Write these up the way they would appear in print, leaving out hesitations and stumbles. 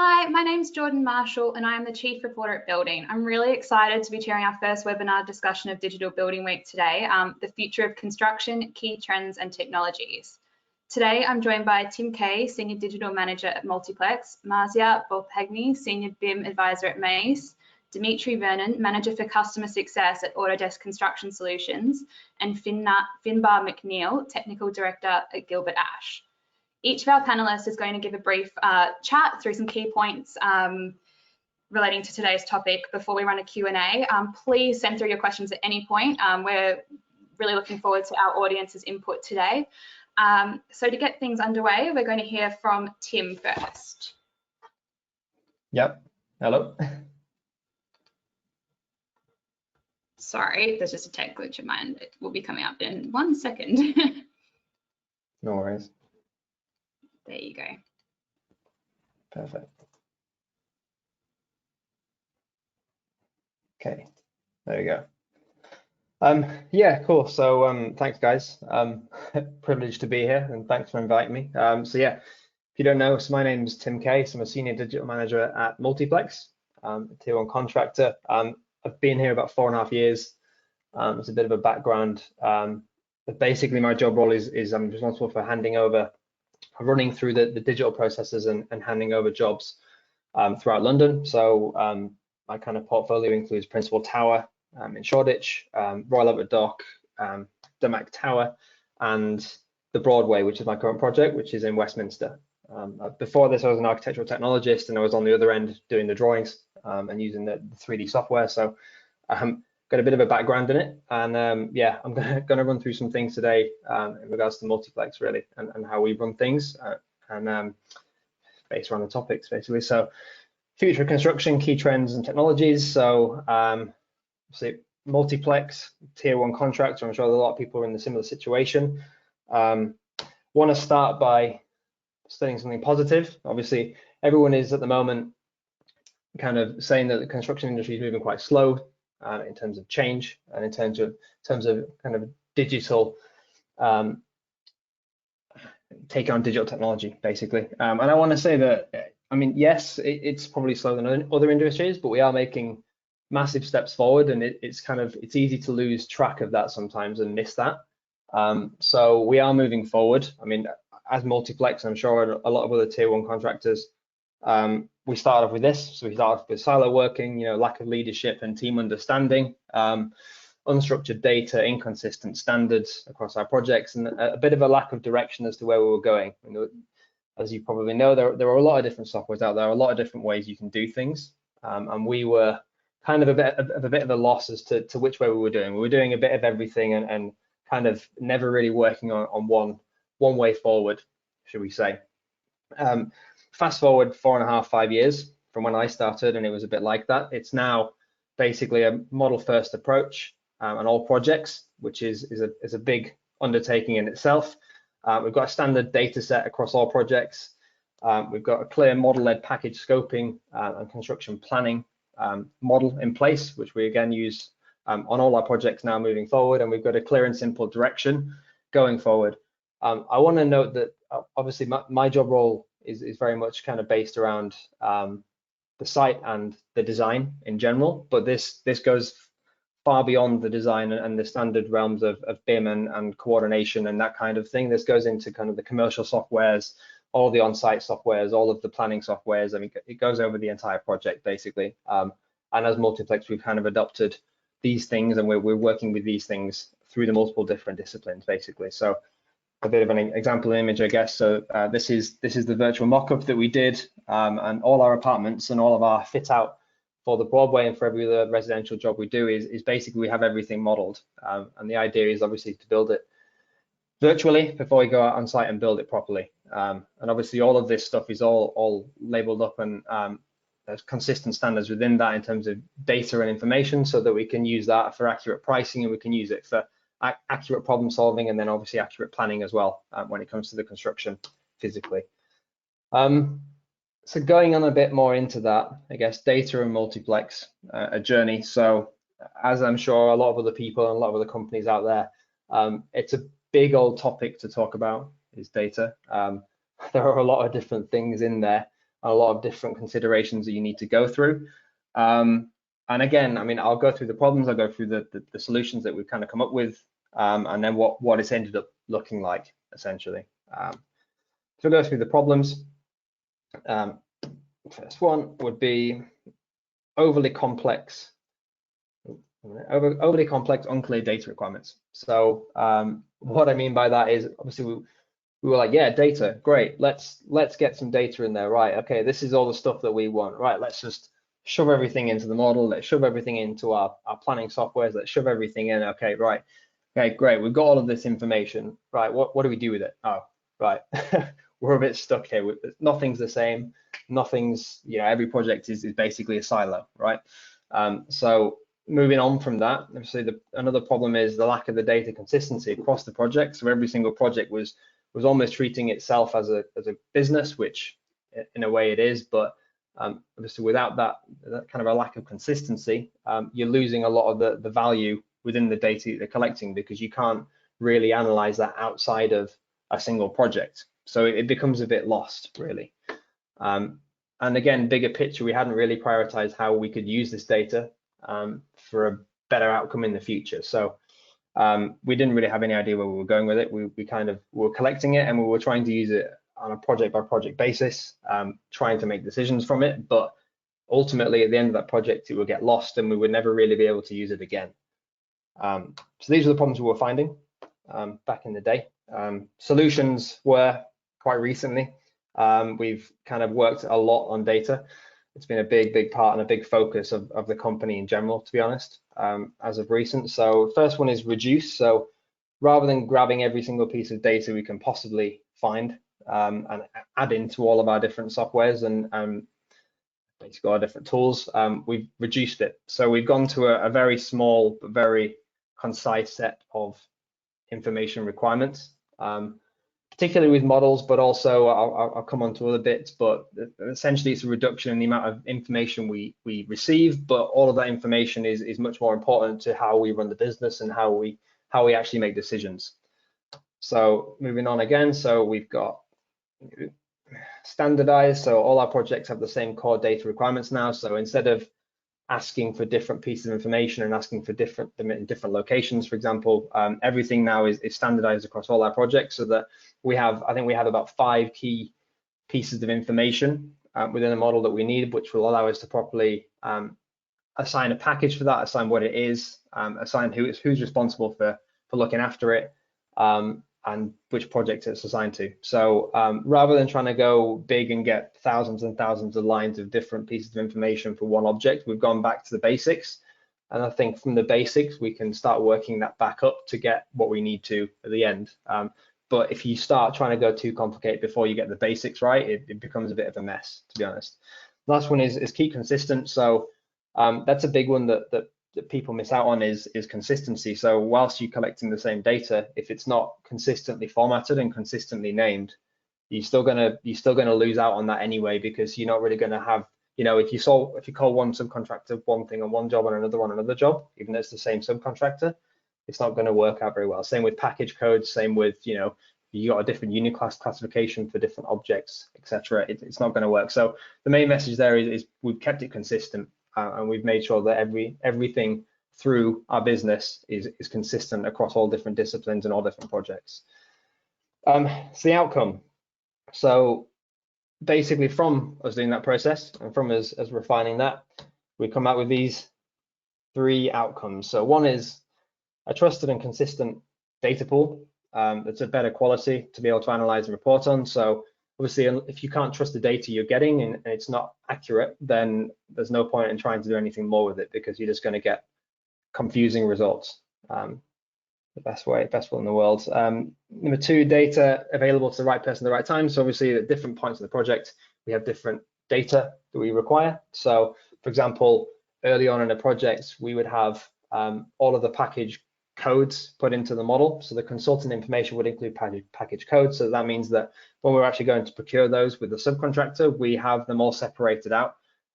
Hi, my name's Jordan Marshall and I am the Chief Reporter at Building. I'm really excited to be chairing our first webinar discussion of Digital Building Week today, the future of construction, key trends and technologies. Today, I'm joined by Tim Kay, Senior Digital Manager at Multiplex, Marzia Bolpagni, Senior BIM Advisor at Mace, Dimitri Vernon, Manager for Customer Success at Autodesk Construction Solutions, and Finbar McNeil, Technical Director at Gilbert Ash. Each of our panelists is going to give a brief chat through some key points relating to today's topic before we run a Q&A. Please send through your questions at any point. We're really looking forward to our audience's input today. So to get things underway, we're going to hear from Tim first. Yep, hello. Sorry, there's just a tech glitch of mine. It will be coming up in 1 second. No worries. There you go. Perfect. Okay, there we go. Yeah, cool. So thanks, guys. Privileged to be here, and thanks for inviting me. So yeah, if you don't know, so my name is Tim Kay. So I'm a Senior Digital Manager at Multiplex, a Tier 1 contractor. I've been here about 4.5 years. It's a bit of a background. But basically, my job role is I'm responsible for running through the digital processes and handing over jobs throughout London. So my kind of portfolio includes Principal Tower in Shoreditch, Royal Albert Dock, Damac Tower, and the Broadway, which is my current project, which is in Westminster. Before this, I was an architectural technologist, and I was on the other end doing the drawings and using the 3D software. So got a bit of a background in it, and yeah, I'm gonna run through some things today in regards to Multiplex, really, and how we run things, and based around the topics, basically. So, future of construction, key trends and technologies. So, Multiplex, Tier 1 contractor. I'm sure a lot of people are in a similar situation. Want to start by studying something positive. Obviously, everyone is at the moment kind of saying that the construction industry is moving quite slow. In terms of change and in terms of kind of digital take on digital technology, basically. And I want to say that, I mean, yes, it's probably slower than other industries, but we are making massive steps forward, and it's easy to lose track of that sometimes and miss that. So we are moving forward. I mean, as Multiplex, I'm sure a lot of other Tier 1 contractors, we start off with this. So we start off with silo working, lack of leadership and team understanding, unstructured data, inconsistent standards across our projects, and a bit of a lack of direction as to where we were going. As you probably know, there are a lot of different softwares out there, a lot of different ways you can do things, and we were kind of a bit of a loss as to which way we were doing. We were doing a bit of everything and kind of never really working on one way forward, should we say. Fast forward 4.5, 5 years from when I started, and it was a bit like that. It's now basically a model first approach on all projects, which is a big undertaking in itself. We've got a standard data set across all projects. We've got a clear model-led package scoping and construction planning model in place, which we again use on all our projects now moving forward, and we've got a clear and simple direction going forward. I want to note that obviously my job role is very much kind of based around the site and the design in general, but this goes far beyond the design and the standard realms of BIM and coordination and that kind of thing. This goes into kind of the commercial softwares, all the on-site softwares, all of the planning softwares. I mean, it goes over the entire project basically. And as Multiplex, we've kind of adopted these things, and we're working with these things through the multiple different disciplines basically. So a bit of an example image, I guess. So this is the virtual mock-up that we did, and all our apartments and all of our fit out for the Broadway and for every other residential job we do is basically we have everything modeled, and the idea is obviously to build it virtually before we go out on site and build it properly. And obviously all of this stuff is all labeled up, and there's consistent standards within that in terms of data and information, so that we can use that for accurate pricing, and we can use it for accurate problem solving, and then obviously accurate planning as well when it comes to the construction physically. So going on a bit more into that, I guess data and Multiplex, a journey. So as I'm sure a lot of other people and a lot of other companies out there, it's a big old topic to talk about, is data. There are a lot of different things in there. a lot of different considerations that you need to go through. And again, I mean, I'll go through the problems, I'll go through the solutions that we've kind of come up with, and then what it's ended up looking like, essentially. So we'll go through the problems. First one would be overly complex, unclear data requirements. So what I mean by that is, obviously, we were like, yeah, data, great. Let's get some data in there, right? Okay, this is all the stuff that we want, right? Let's just shove everything into the model. Let's shove everything into our planning softwares. Let's shove everything in. Okay, right. Okay, great. We've got all of this information, right? What do we do with it? Oh, right. We're a bit stuck here. Nothing's the same. Nothing's, every project is basically a silo, right? So moving on from that, obviously another problem is the lack of the data consistency across the project. So every single project was almost treating itself as a business, which in a way it is, but obviously without that kind of a lack of consistency, you're losing a lot of the value within the data that they're collecting, because you can't really analyze that outside of a single project. So it becomes a bit lost, really. And again, bigger picture, we hadn't really prioritized how we could use this data for a better outcome in the future. So we didn't really have any idea where we were going with it. We were collecting it, and we were trying to use it on a project by project basis, trying to make decisions from it. But ultimately, at the end of that project, it would get lost, and we would never really be able to use it again. So these are the problems we were finding back in the day. Solutions were quite recently. We've kind of worked a lot on data. It's been a big part and a big focus of the company in general, to be honest, as of recent. So first one is reduce. So rather than grabbing every single piece of data we can possibly find and add into all of our different softwares and basically our different tools, we've reduced it. So we've gone to a very small but very concise set of information requirements, particularly with models, but also I'll come on to other bits, but essentially it's a reduction in the amount of information we receive, but all of that information is much more important to how we run the business and how we actually make decisions. So moving on again, so we've got standardized, so all our projects have the same core data requirements now. So instead of asking for different pieces of information and asking for different locations, for example, everything now is standardized across all our projects, so that I think we have about 5 key pieces of information within the model that we need, which will allow us to properly assign a package for that, assign what it is, assign who's responsible for looking after it, and which project it's assigned to. So rather than trying to go big and get thousands and thousands of lines of different pieces of information for one object, we've gone back to the basics. And I think from the basics, we can start working that back up to get what we need to at the end. But if you start trying to go too complicated before you get the basics right, it becomes a bit of a mess, to be honest. Last one is keep consistent. So that's a big one that people miss out on is consistency. So whilst you're collecting the same data, if it's not consistently formatted and consistently named, you're still gonna lose out on that anyway, because you're not really gonna have, if you call one subcontractor one thing on one job and another one another job, even though it's the same subcontractor, it's not going to work out very well. Same with package codes, same with, you got a different uniclass classification for different objects, etc. It's not going to work. So the main message there is we've kept it consistent, and we've made sure that everything through our business is consistent across all different disciplines and all different projects. It's the outcome. So basically, from us doing that process and from us refining that, we come out with these 3 outcomes. So one is a trusted and consistent data pool that's of better quality to be able to analyze and report on. So obviously, if you can't trust the data you're getting and it's not accurate, then there's no point in trying to do anything more with it, because you're just going to get confusing results. The best way in the world. Number 2, data available to the right person at the right time. So obviously, at different points of the project, we have different data that we require. So for example, early on in a project, we would have all of the package codes put into the model. So the consultant information would include package codes. So that means that when we're actually going to procure those with the subcontractor, we have them all separated out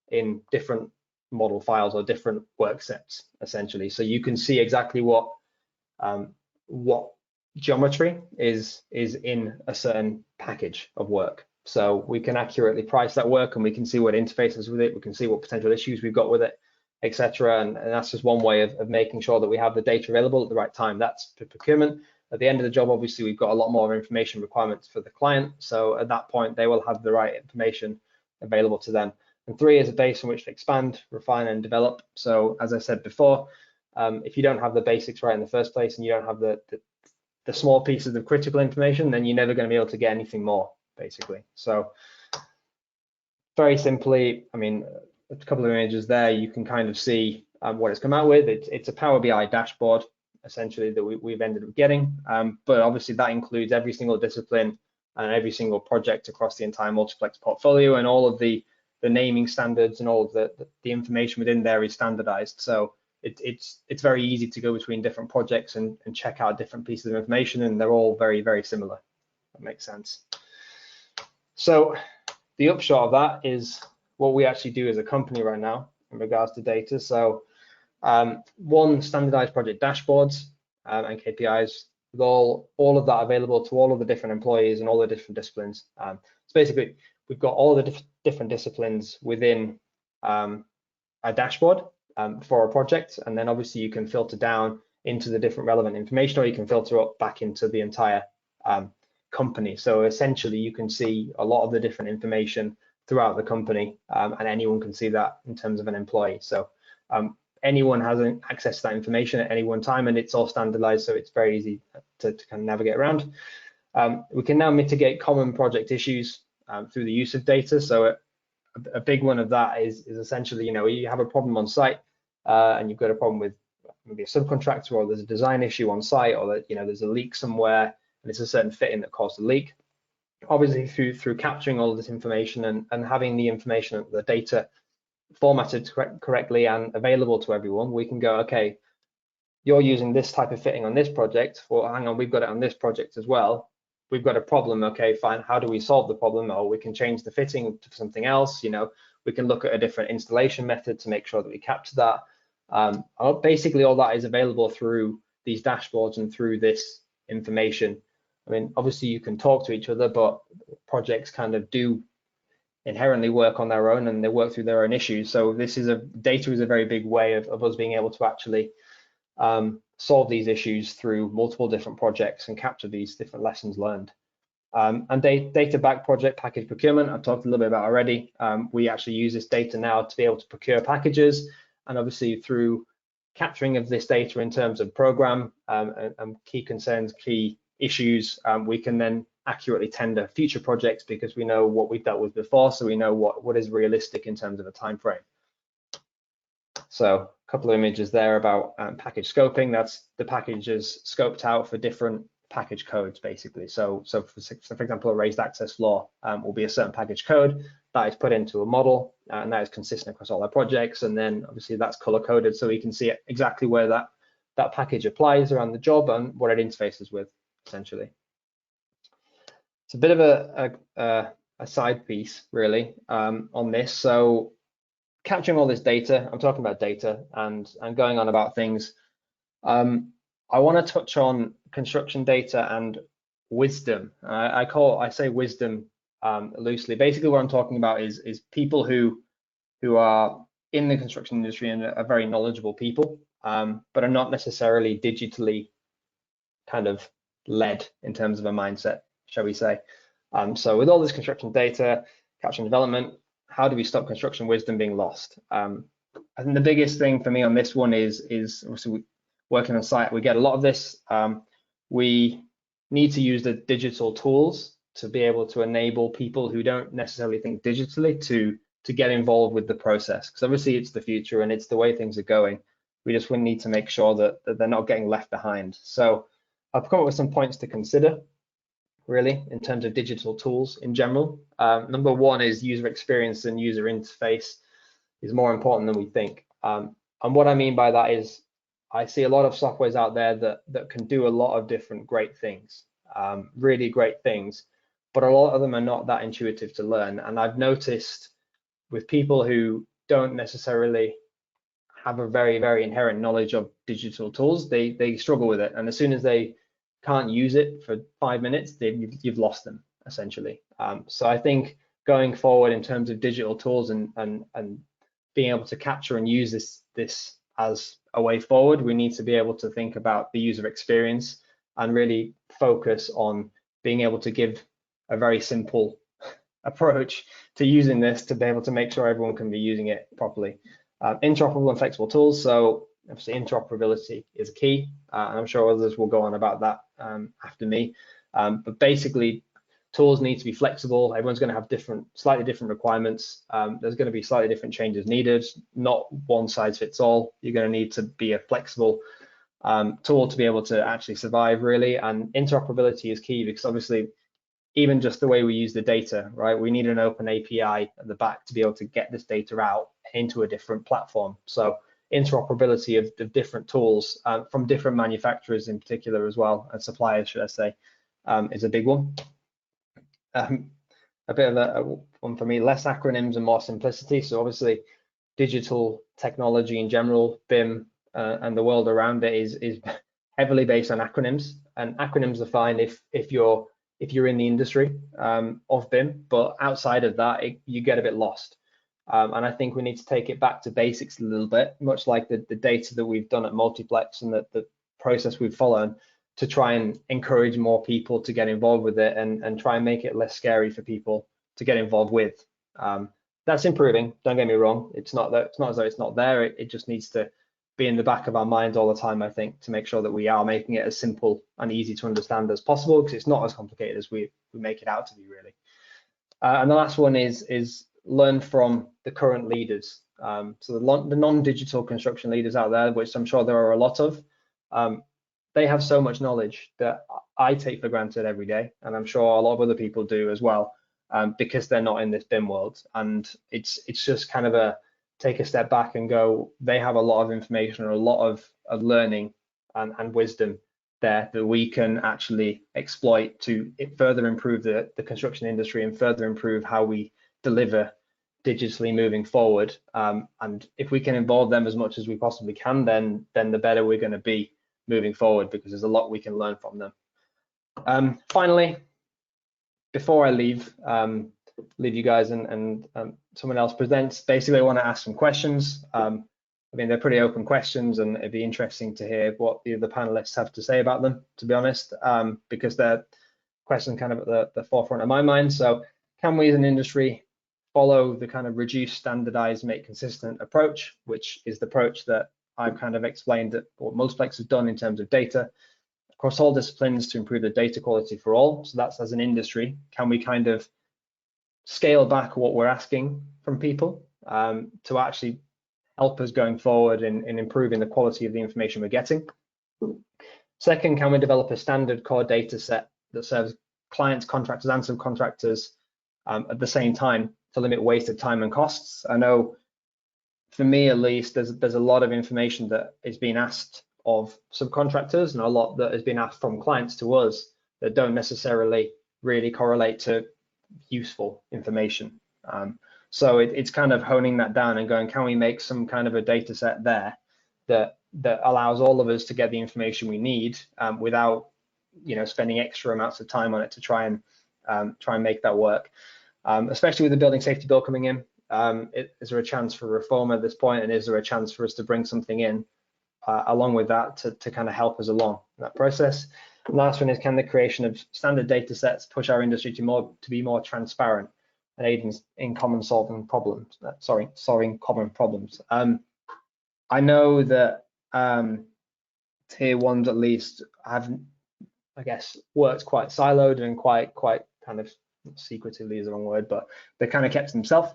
in different model files or different work sets, essentially. So you can see exactly what geometry is in a certain package of work. So we can accurately price that work, and we can see what interfaces with it, we can see what potential issues we've got with it, etc. And that's just one way of making sure that we have the data available at the right time. That's for procurement. At the end of the job, obviously, we've got a lot more information requirements for the client. So at that point, they will have the right information available to them. And 3 is a base on which to expand, refine, and develop. So as I said before, if you don't have the basics right in the first place, and you don't have the small pieces of critical information, then you're never going to be able to get anything more, basically. So very simply, I mean, a couple of images there, you can kind of see what it's come out with. It's a Power BI dashboard, essentially, that we've ended up getting. But obviously that includes every single discipline and every single project across the entire Multiplex portfolio, and all of the naming standards and all of the information within there is standardized. So it's very easy to go between different projects and check out different pieces of information, and they're all very, very similar. That makes sense. So the upshot of that is what we actually do as a company right now in regards to data. So one, standardized project dashboards and KPIs with all of that available to all of the different employees and all the different disciplines. So basically, we've got all the different disciplines within a dashboard for a project, and then obviously you can filter down into the different relevant information, or you can filter up back into the entire company. So essentially, you can see a lot of the different information throughout the company, and anyone can see that in terms of an employee. So anyone has access to that information at any one time, and it's all standardized, so it's very easy to kind of navigate around. We can now mitigate common project issues through the use of data. So a big one of that is essentially, you have a problem on site, and you've got a problem with maybe a subcontractor, or there's a design issue on site, or that there's a leak somewhere, and it's a certain fitting that caused the leak. Obviously, through capturing all of this information and having the information, the data formatted correctly and available to everyone, we can go, okay, you're using this type of fitting on this project. Well, hang on, we've got it on this project as well. We've got a problem. Okay, fine. How do we solve the problem? Or we can change the fitting to something else. We can look at a different installation method to make sure that we capture that. Basically, all that is available through these dashboards and through this information. I mean, obviously, you can talk to each other, but projects kind of do inherently work on their own, and they work through their own issues. So data is a very big way of us being able to actually solve these issues through multiple different projects and capture these different lessons learned. And data-backed project package procurement, I've talked a little bit about already. We actually use this data now to be able to procure packages, and obviously through capturing of this data in terms of program and key concerns, key issues, we can then accurately tender future projects because we know what we've dealt with before, so we know what is realistic in terms of a time frame. So a couple of images there about package scoping. That's the packages scoped out for different package codes, basically. So for example, a raised access floor will be a certain package code that is put into a model, and that is consistent across all our projects. And then obviously that's color coded, so we can see exactly where that package applies around the job and what it interfaces with, essentially. It's a bit of a side piece, really, on this. So capturing all this data, I'm talking about data and going on about things. I want to touch on construction data and wisdom. I say wisdom loosely. Basically, what I'm talking about is people who are in the construction industry and are very knowledgeable people, but are not necessarily digitally kind of led in terms of a mindset, shall we say. So with all this construction data, capture and development, how do we stop construction wisdom being lost? I think the biggest thing for me on this one is obviously working on site, we get a lot of this. We need to use the digital tools to be able to enable people who don't necessarily think digitally to get involved with the process, because obviously it's the future and it's the way things are going. We just need to make sure that they're not getting left behind. So I've come up with some points to consider, really, in terms of digital tools in general. Number one is user experience and user interface is more important than we think. And what I mean by that is I see a lot of softwares out there that can do a lot of different great things, really great things, but a lot of them are not that intuitive to learn. And I've noticed with people who don't necessarily have a very, very inherent knowledge of digital tools, they struggle with it. And as soon as they can't use it for 5 minutes, you've lost them. essentially. So I think going forward in terms of digital tools and being able to capture and use this as a way forward, we need to be able to think about the user experience and really focus on being able to give a very simple approach to using this to be able to make sure everyone can be using it properly. Interoperable and flexible tools. So obviously interoperability is key, and I'm sure others will go on about that after me. But basically, tools need to be flexible. Everyone's going to have slightly different requirements. There's going to be slightly different changes needed. Not one size fits all. You're going to need to be a flexible tool to be able to actually survive, really. And interoperability is key because obviously, even just the way we use the data, right? We need an open API at the back to be able to get this data out into a different platform. So interoperability of different tools from different manufacturers in particular as well, and suppliers, should I say, is a big one. A bit of a one for me, less acronyms and more simplicity. So obviously digital technology in general, BIM, and the world around it is heavily based on acronyms, and acronyms are fine if you're in the industry of BIM, but outside of that, you get a bit lost. And I think we need to take it back to basics a little bit, much like the data that we've done at Multiplex and the process we've followed, to try and encourage more people to get involved with it and try and make it less scary for people to get involved with. That's improving, don't get me wrong. It's not as though it's not there. It just needs to be in the back of our minds all the time, I think, to make sure that we are making it as simple and easy to understand as possible, because it's not as complicated as we make it out to be, really. And the last one is learn from the current leaders. So the non-digital construction leaders out there, which I'm sure there are a lot of, they have so much knowledge that I take for granted every day, and I'm sure a lot of other people do as well, because they're not in this BIM world. And it's just kind of take a step back and go, they have a lot of information or a lot of learning and wisdom there that we can actually exploit to further improve the construction industry and further improve how we deliver digitally moving forward. And if we can involve them as much as we possibly can, then the better we're going to be moving forward, because there's a lot we can learn from them. Finally, before I leave you guys and someone else presents, basically I want to ask some questions. I mean, they're pretty open questions, and it'd be interesting to hear what the other panelists have to say about them, to be honest, because they're questions kind of at the forefront of my mind. So can we as an industry follow the kind of reduce, standardize, make consistent approach, which is the approach that I've kind of explained that what Multiplex has done in terms of data across all disciplines to improve the data quality for all? So that's as an industry, can we kind of scale back what we're asking from people to actually help us going forward in improving the quality of the information we're getting? Second, can we develop a standard core data set that serves clients, contractors, and subcontractors at the same time to limit wasted time and costs? I know for me at least, there's a lot of information that is being asked of subcontractors and a lot that has been asked from clients to us that don't necessarily really correlate to useful information. So it's kind of honing that down and going, can we make some kind of a data set there that allows all of us to get the information we need without, spending extra amounts of time on it to try and make that work, especially with the building safety bill coming in. Is there a chance for reform at this point, and is there a chance for us to bring something in along with that to kind of help us along that process? And last one is, can the creation of standard data sets push our industry to be more transparent and aid in solving common problems? I know that tier ones at least have, I guess, worked quite siloed and quite kind of secretively is the wrong word, but they kind of kept to themselves.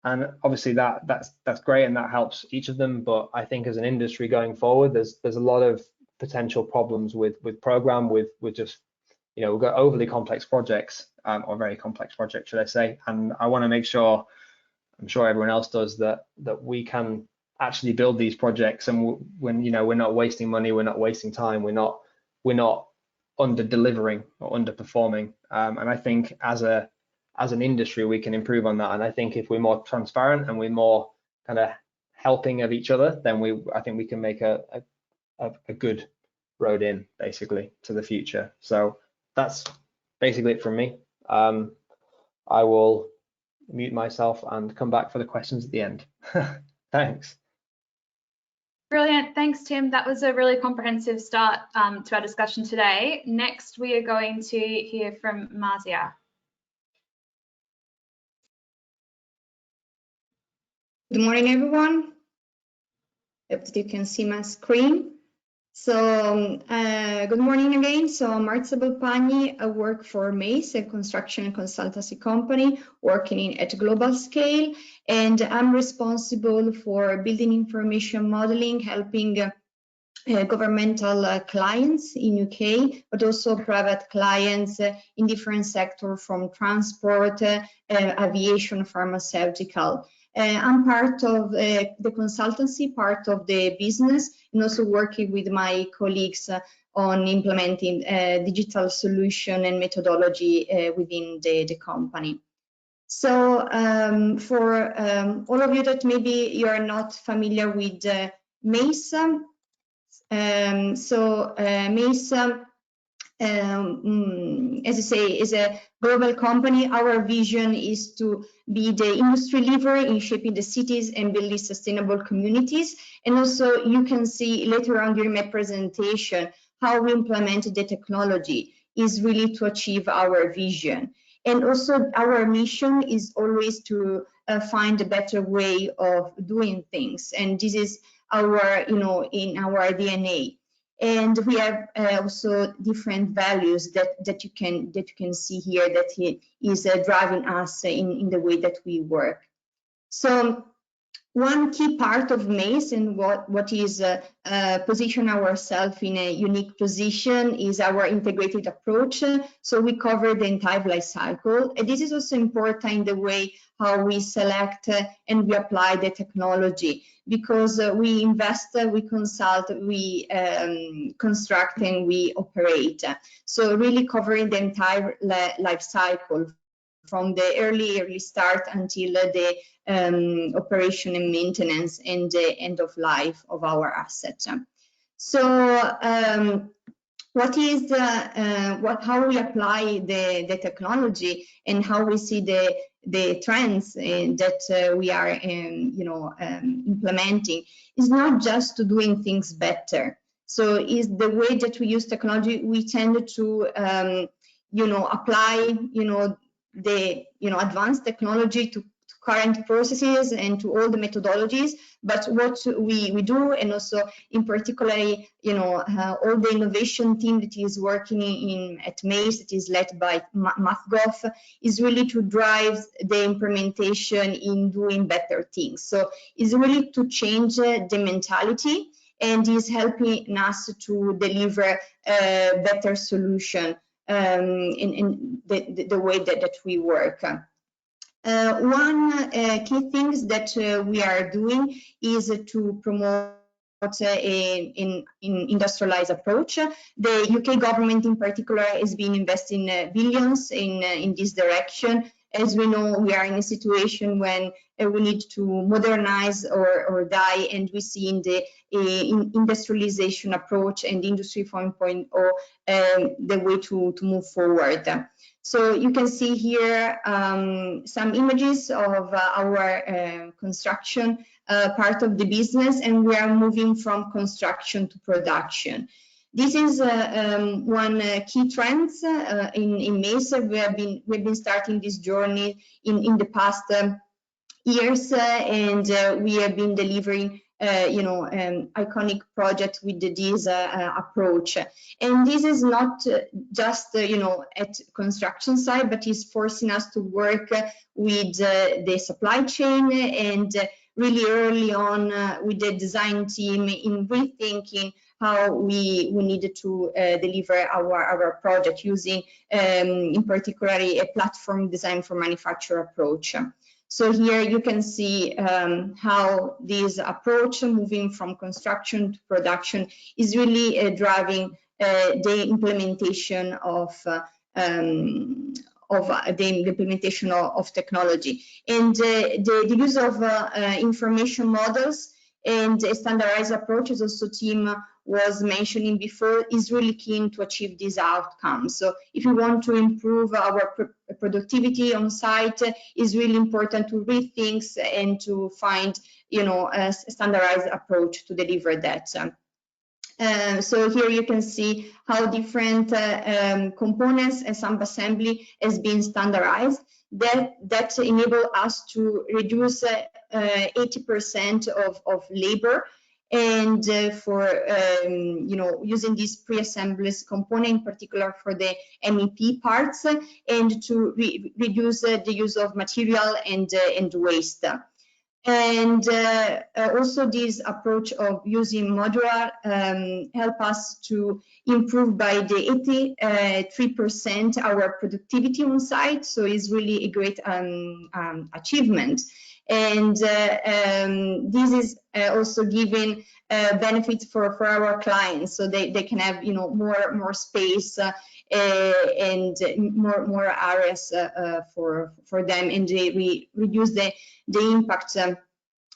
And obviously that's great and that helps each of them. But I think as an industry going forward, there's a lot of potential problems with program with just, we've got overly complex projects or very complex projects, should I say. And I want to make sure, I'm sure everyone else does, that we can actually build these projects, and when we're not wasting money, we're not wasting time, we're not under delivering or underperforming. And I think as an industry, we can improve on that. And I think if we're more transparent and we're more kind of helping of each other, then I think we can make a good road in, basically, to the future. So that's basically it from me. I will mute myself and come back for the questions at the end. Thanks. Brilliant. Thanks, Tim. That was a really comprehensive start to our discussion today. Next, we are going to hear from Marzia. Good morning, everyone. Hope that you can see my screen. So, good morning again. So, I'm Marzia Bolpagni. I work for Mace, a construction and consultancy company working at a global scale, and I'm responsible for building information modeling, helping governmental clients in UK, but also private clients in different sectors from transport, aviation, pharmaceutical. I'm part of the consultancy, part of the business, and also working with my colleagues on implementing digital solution and methodology within the company. So for all of you that maybe you are not familiar with Mace, Mace, as I say, is a global company. Our vision is to be the industry leader in shaping the cities and building sustainable communities. And also you can see later on during my presentation how we implement the technology is really to achieve our vision. And also our mission is always to find a better way of doing things. And this is our, in our DNA. And we have also different values that you can see here that is driving us in the way that we work. So one key part of Mace and what is position ourselves in a unique position is our integrated approach. So we cover the entire life cycle. And this is also important in the way how we select and we apply the technology, because we invest, we consult, we construct, and we operate. So really covering the entire life cycle, from the early start until the operation and maintenance and the end of life of our assets. So what is how we apply the technology and how we see the trends that we are implementing is not just doing things better. So is the way that we use technology, we tend to apply the advanced technology to current processes and to all the methodologies. But what we do, and also in particular all the innovation team that is working at Mace, that is led by MathGov, is really to drive the implementation in doing better things. So it's really to change the mentality, and is helping us to deliver a better solution in the way that we work. One key things that we are doing is to promote an industrialized approach. The UK government in particular has been investing billions in this direction. As we know, we are in a situation when we need to modernize or die, and we see in the industrialization approach and Industry 4.0 the way to move forward. So you can see here some images of our construction part of the business, and we are moving from construction to production. This is one key trend in Mace. We've been starting this journey in the past years, and we have been delivering iconic project with this approach. And this is not just at construction side, but is forcing us to work with the supply chain, and really early on with the design team in rethinking how we needed to deliver our project using in particular a platform design for manufacture approach. So here you can see how this approach, moving from construction to production, is really driving the implementation of technology. And the use of information models and a standardized approach is also team was mentioning before, is really keen to achieve these outcomes. So if we want to improve our productivity on site, it's really important to rethink and to find, a standardized approach to deliver that. So here you can see how different components and sub-assembly has been standardized. That enable us to reduce 80% of labor, and for using these pre-assemblies component, in particular for the MEP parts, and to reduce the use of material and waste. And also this approach of using modular help us to improve by the 83% our productivity on site. So it's really a great achievement. And this is also giving benefits for our clients, so they can have more space and more areas for them, and we reduce the impact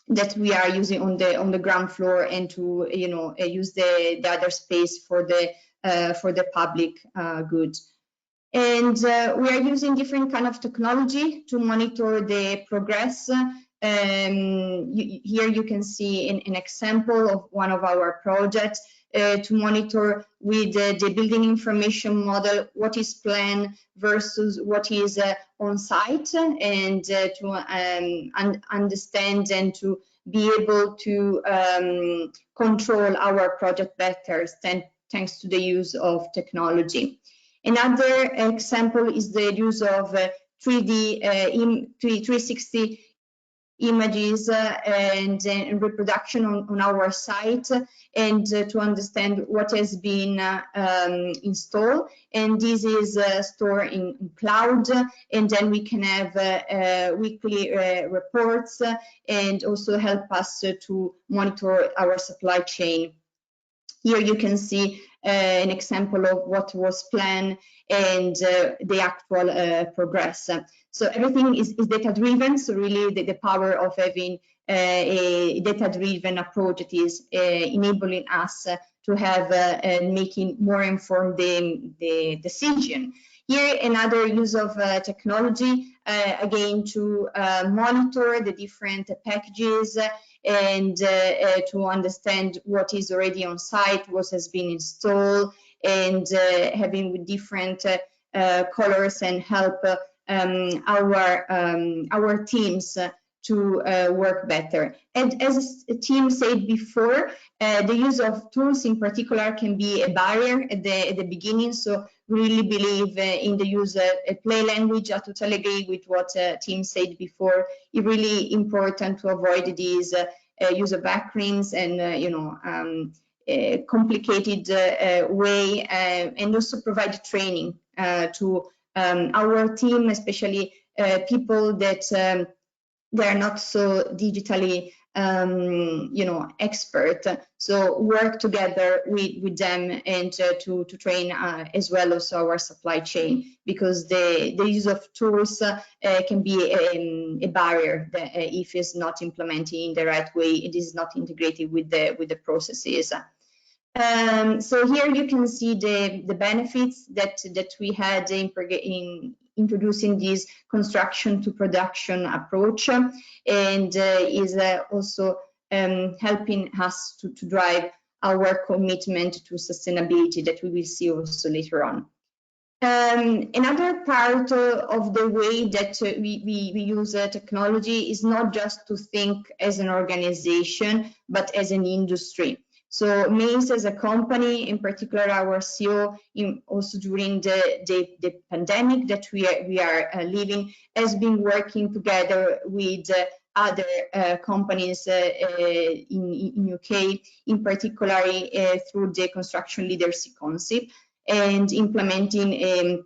that we are using on the ground floor, and to use the other space for the public good. And we are using different kind of technology to monitor the progress. Here you can see an example of one of our projects to monitor with the building information model what is planned versus what is on site, and to understand and to be able to control our project better thanks to the use of technology. Another example is the use of 360 images and reproduction on our site, and to understand what has been installed. And this is stored in cloud, and then we can have weekly reports, and also help us to monitor our supply chain. Here you can see an example of what was planned and the actual progress. So everything is data driven. So really the power of having a data driven approach that is enabling us to have making more informed the decision. Here another use of technology, again to monitor the different packages, and to understand what is already on site, what has been installed, and having with different colors, and help our teams to work better. And as a team said before, the use of tools in particular can be a barrier at the beginning. So really believe in the use of a play language. I totally agree with what Tim said before. It's really important to avoid these use of acronyms and complicated way, and also provide training to our team, especially people that they are not so digitally expert. So work together with them, and to train as well also our supply chain, because the use of tools can be a barrier that, if it's not implemented in the right way, it is not integrated with the processes. So here you can see the benefits that we had in introducing this construction to production approach, and is also helping us to drive our commitment to sustainability that we will see also later on. Another part of the way that we use technology is not just to think as an organization, but as an industry. So Maze as a company, in particular our CEO, also during the pandemic that we are living, has been working together with other companies in UK, in particular through the construction leadership concept, and implementing a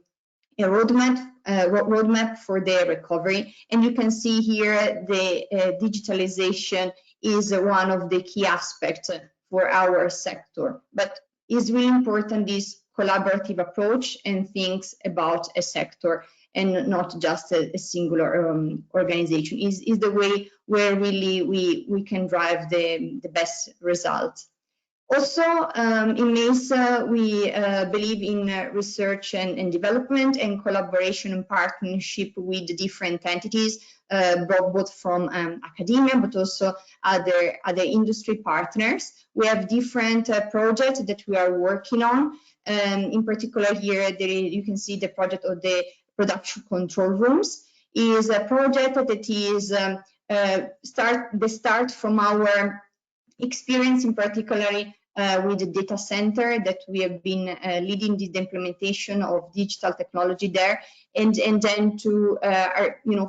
roadmap for their recovery. And you can see here the digitalization is one of the key aspects for our sector, but it's really important this collaborative approach and thinks about a sector and not just a singular organization. Is the way where really we can drive the best results. Also, in MEIS, we believe in research and development and collaboration and partnership with different entities, both from academia, but also other industry partners. We have different projects that we are working on. In particular here, you can see the project of the production control rooms is a project that is the start from our experience, in particularly with the data center that we have been leading the implementation of digital technology there, and then to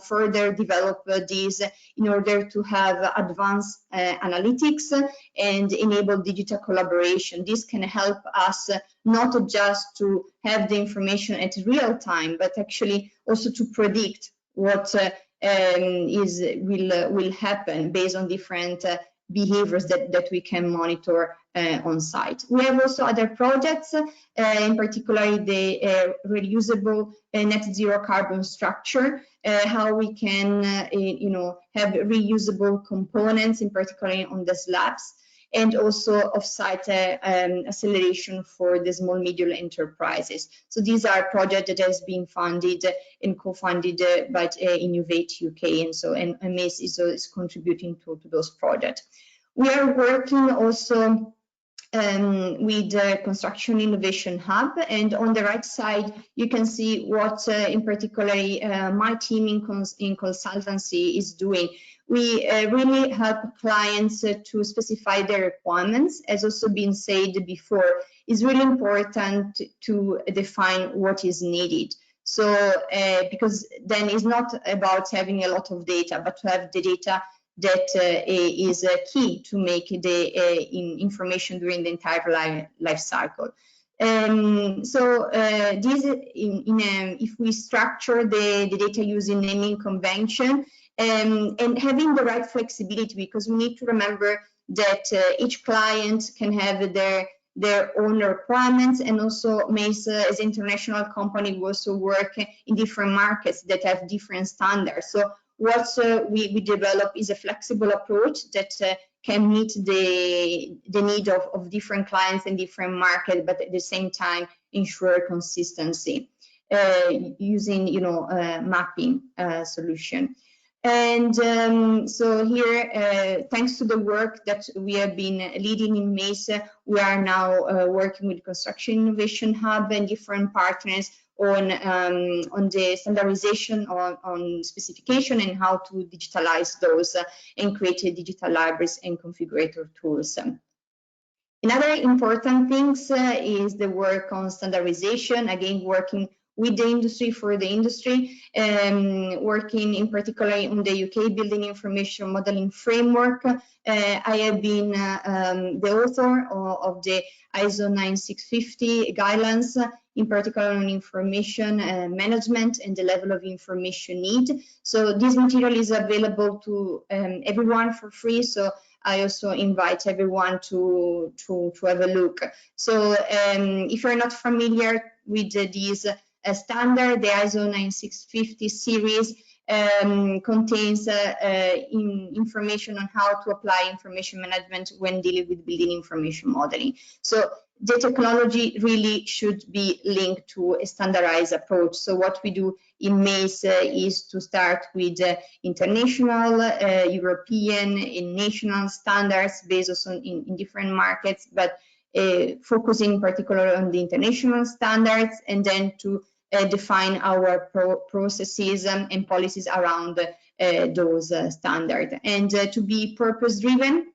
further develop these in order to have advanced analytics and enable digital collaboration. This can help us not just to have the information at real time, but actually also to predict what will happen based on different behaviors that we can monitor on site. We have also other projects, in particular the reusable net zero carbon structure, how we can have reusable components, in particular on the slabs, and also off-site acceleration for the small medium enterprises. So these are projects that has been funded and co-funded by Innovate UK, and MEIS is contributing to those projects. We are working also with the Construction Innovation Hub, and on the right side you can see what in particular my team in consultancy is doing. We really help clients to specify their requirements. As also been said before, it's really important to define what is needed. So because then it's not about having a lot of data, but to have the data that is key to make the information during the entire life cycle. So this, if we structure the data using naming convention and having the right flexibility, because we need to remember that each client can have their own requirements, and also MEIS as an international company, we also work in different markets that have different standards. So what we develop is a flexible approach that can meet the need of different clients and different markets, but at the same time ensure consistency using mapping solution. And so here, thanks to the work that we have been leading in MEIS, we are now working with Construction Innovation Hub and different partners on the standardization on specification and how to digitalize those and create digital libraries and configurator tools. Another important thing is the work on standardization, again working with the industry, for the industry, working in particular on the UK Building Information Modeling Framework. I have been the author of the ISO 9650 guidelines, in particular on information management and the level of information need. So this material is available to everyone for free. So I also invite everyone to have a look. So if you're not familiar with these standard, the ISO 9650 series contains information on how to apply information management when dealing with building information modeling. So the technology really should be linked to a standardized approach. So what we do in MEIS is to start with international, European, and national standards based on in different markets, but focusing particularly on the international standards, and then to define our processes and policies around those standards. And to be purpose-driven,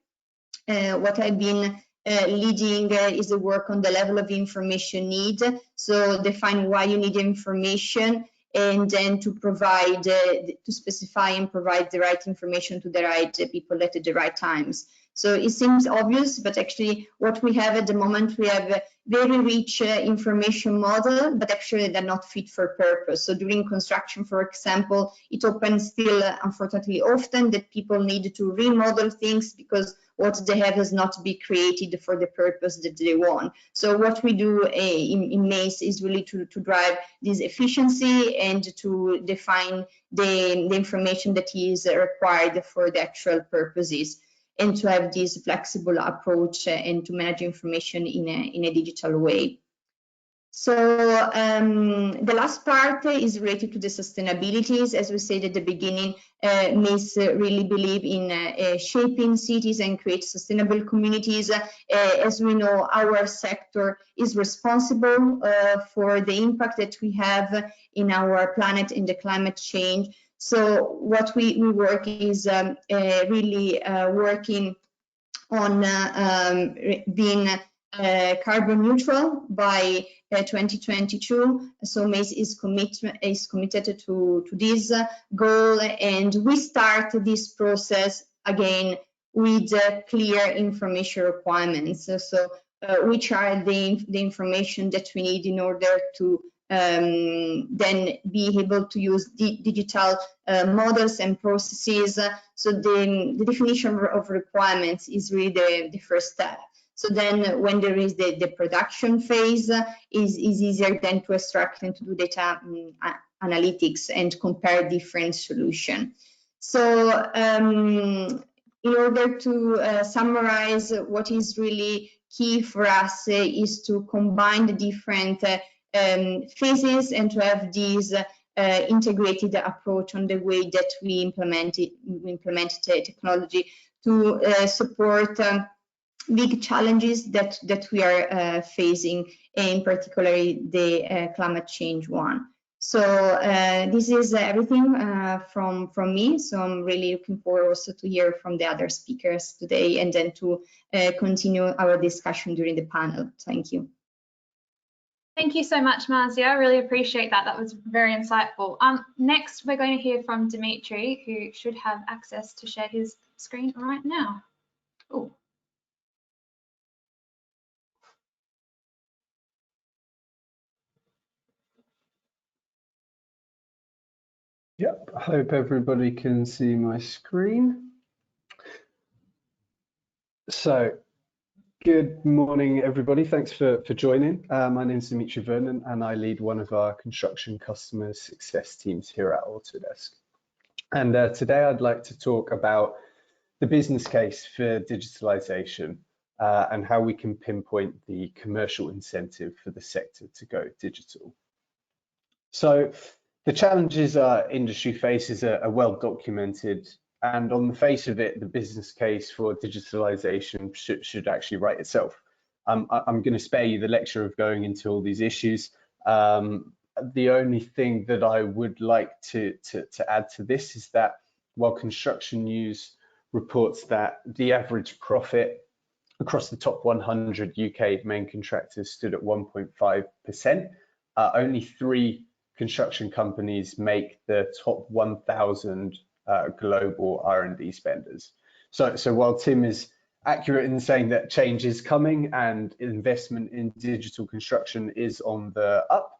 what I've been leading is the work on the level of information need. So define why you need information, and then to provide, to specify and provide the right information to the right people at the right times. So it seems obvious, but actually what we have at the moment, we have a very rich information model, but actually they're not fit for purpose. So during construction, for example, it happens still, unfortunately, often that people need to remodel things because what they have has not been created for the purpose that they want. So what we do in MEIS is really to drive this efficiency and to define the information that is required for the actual purposes. and to have this flexible approach and to manage information in a digital way. So the last part is related to the sustainabilities. As we said at the beginning, MEIS really believe in shaping cities and create sustainable communities. As we know, our sector is responsible for the impact that we have in our planet in the climate change. So what we work is really working on being carbon neutral by 2022. So MEIS is committed to this goal, and we start this process again with clear information requirements. So which are the information that we need in order to then be able to use digital models and processes. So the definition of requirements is really the first step. So then when there is the production phase, is easier then to extract and to do data analytics and compare different solutions. So in order to summarize, what is really key for us is to combine the different phases and to have this integrated approach on the way that we implement technology to support big challenges that we are facing, in particular the climate change one. So this is everything from me. So I'm really looking forward also to hear from the other speakers today and then to continue our discussion during the panel. Thank you. Thank you so much, Marzia. I really appreciate that. That was very insightful. Next, we're going to hear from Dimitri, who should have access to share his screen right now. Ooh. Yep, I hope everybody can see my screen. So, good morning, everybody. Thanks for joining. My name is Dimitri Vernon, and I lead one of our construction customer success teams here at Autodesk. And today I'd like to talk about the business case for digitalization and how we can pinpoint the commercial incentive for the sector to go digital. So, the challenges our industry faces are well documented, and on the face of it, the business case for digitalization should actually write itself. I'm going to spare you the lecture of going into all these issues. The only thing that I would like to add to this is that while Construction News reports that the average profit across the top 100 UK main contractors stood at 1.5%, only 3 construction companies make the top 1,000 global R&D spenders. So while Tim is accurate in saying that change is coming and investment in digital construction is on the up,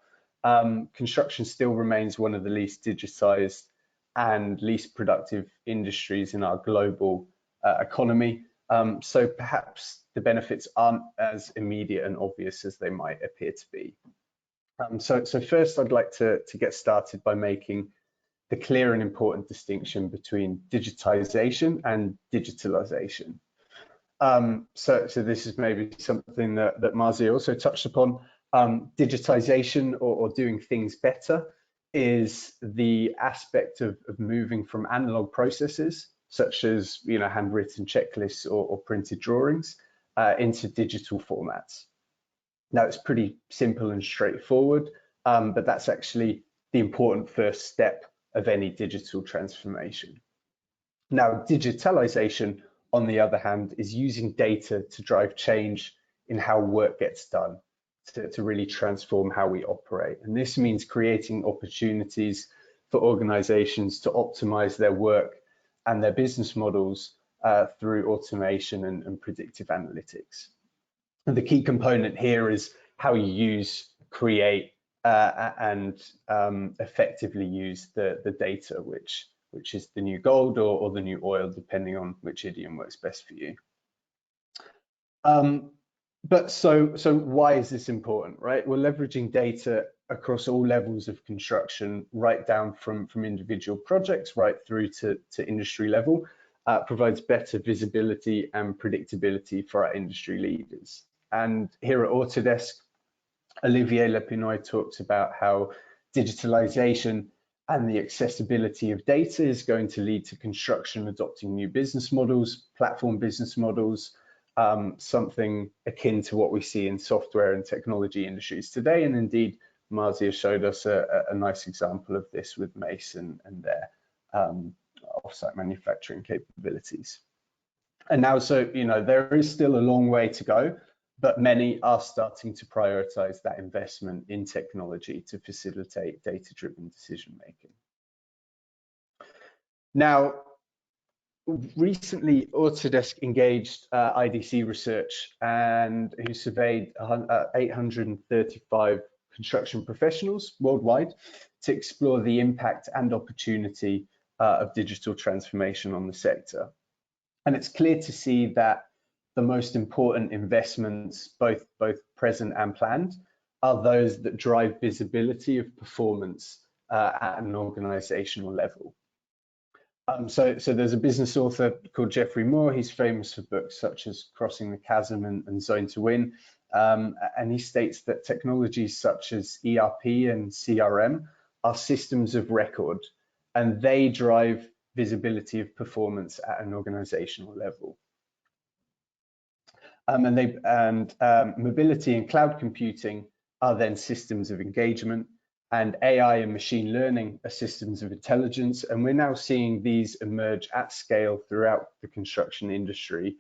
construction still remains one of the least digitized and least productive industries in our global economy. So perhaps the benefits aren't as immediate and obvious as they might appear to be. So first, I'd like to get started by making the clear and important distinction between digitization and digitalization. So this is maybe something that Marzia also touched upon. Digitization or doing things better is the aspect of moving from analog processes, such as handwritten checklists or printed drawings, into digital formats. Now, it's pretty simple and straightforward, but that's actually the important first step of any digital transformation. Now, digitalization, on the other hand, is using data to drive change in how work gets done, to really transform how we operate. And this means creating opportunities for organizations to optimize their work and their business models through automation and predictive analytics. And the key component here is how you use, create, and effectively use the data, which is the new gold or the new oil, depending on which idiom works best for you. But so why is this important, right? We're leveraging data across all levels of construction, right down from individual projects right through to industry level. provides better visibility and predictability for our industry leaders. And here at Autodesk, Olivier Lepinoy talked about how digitalization and the accessibility of data is going to lead to construction adopting new business models, platform business models, something akin to what we see in software and technology industries today. And indeed, Marzia showed us a nice example of this with Mason and their offsite manufacturing capabilities. And now, so, you know, there is still a long way to go, but many are starting to prioritize that investment in technology to facilitate data-driven decision-making. Now, recently, Autodesk engaged IDC Research, and who surveyed 835 construction professionals worldwide to explore the impact and opportunity of digital transformation on the sector. And it's clear to see that the most important investments, both present and planned, are those that drive visibility of performance at an organizational level. So there's a business author called Geoffrey Moore. He's famous for books such as Crossing the Chasm and Zone to Win. And he states that technologies such as ERP and CRM are systems of record, and they drive visibility of performance at an organizational level. Mobility and cloud computing are then systems of engagement, and AI and machine learning are systems of intelligence. And we're now seeing these emerge at scale throughout the construction industry,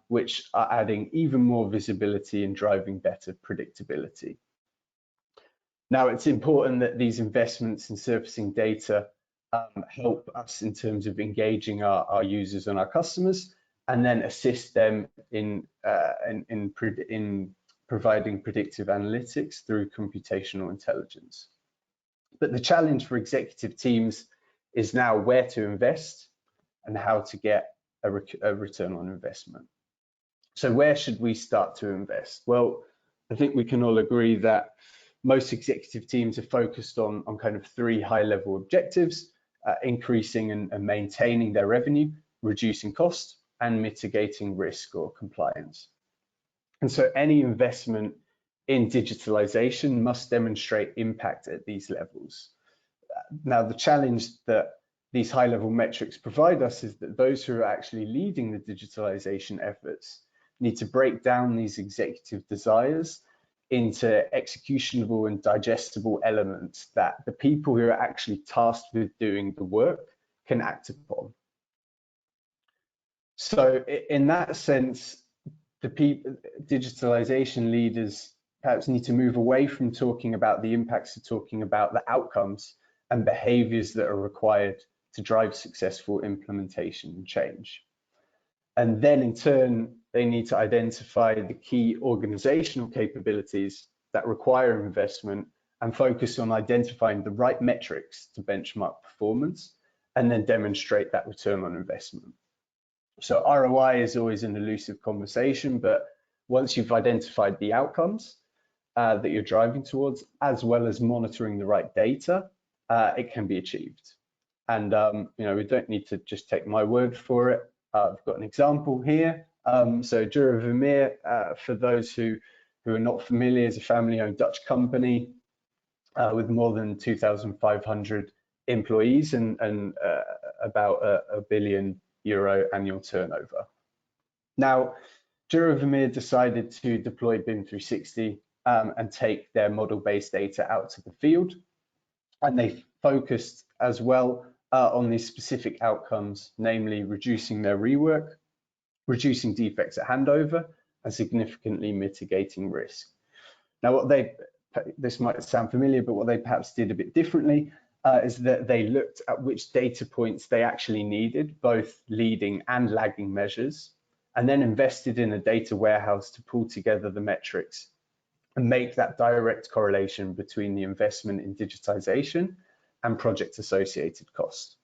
which are adding even more visibility and driving better predictability. Now, it's important that these investments in surfacing data help us in terms of engaging our users and our customers, and then assist them in providing predictive analytics through computational intelligence. But the challenge for executive teams is now where to invest and how to get a return on investment. So where should we start to invest? Well, I think we can all agree that most executive teams are focused on kind of three high-level objectives: increasing and maintaining their revenue, reducing cost, and mitigating risk or compliance. And so any investment in digitalization must demonstrate impact at these levels. Now, the challenge that these high-level metrics provide us is that those who are actually leading the digitalization efforts need to break down these executive desires into executionable and digestible elements that the people who are actually tasked with doing the work can act upon. So in that sense, the digitalization leaders perhaps need to move away from talking about the impacts to talking about the outcomes and behaviors that are required to drive successful implementation and change. And then in turn, they need to identify the key organizational capabilities that require investment and focus on identifying the right metrics to benchmark performance and then demonstrate that return on investment. So ROI is always an elusive conversation, but once you've identified the outcomes that you're driving towards, as well as monitoring the right data, it can be achieved. And you know, we don't need to just take my word for it. I've got an example here. So Dura Vermeer, for those who are not familiar, is a family-owned Dutch company with more than 2,500 employees and about a €1 billion annual turnover. Now, Dura Vermeer decided to deploy BIM 360 and take their model-based data out to the field, and they focused as well on these specific outcomes, namely reducing their rework, reducing defects at handover, and significantly mitigating risk. Now, this might sound familiar, but what they perhaps did a bit differently is that they looked at which data points they actually needed, both leading and lagging measures, and then invested in a data warehouse to pull together the metrics and make that direct correlation between the investment in digitization and project associated costs.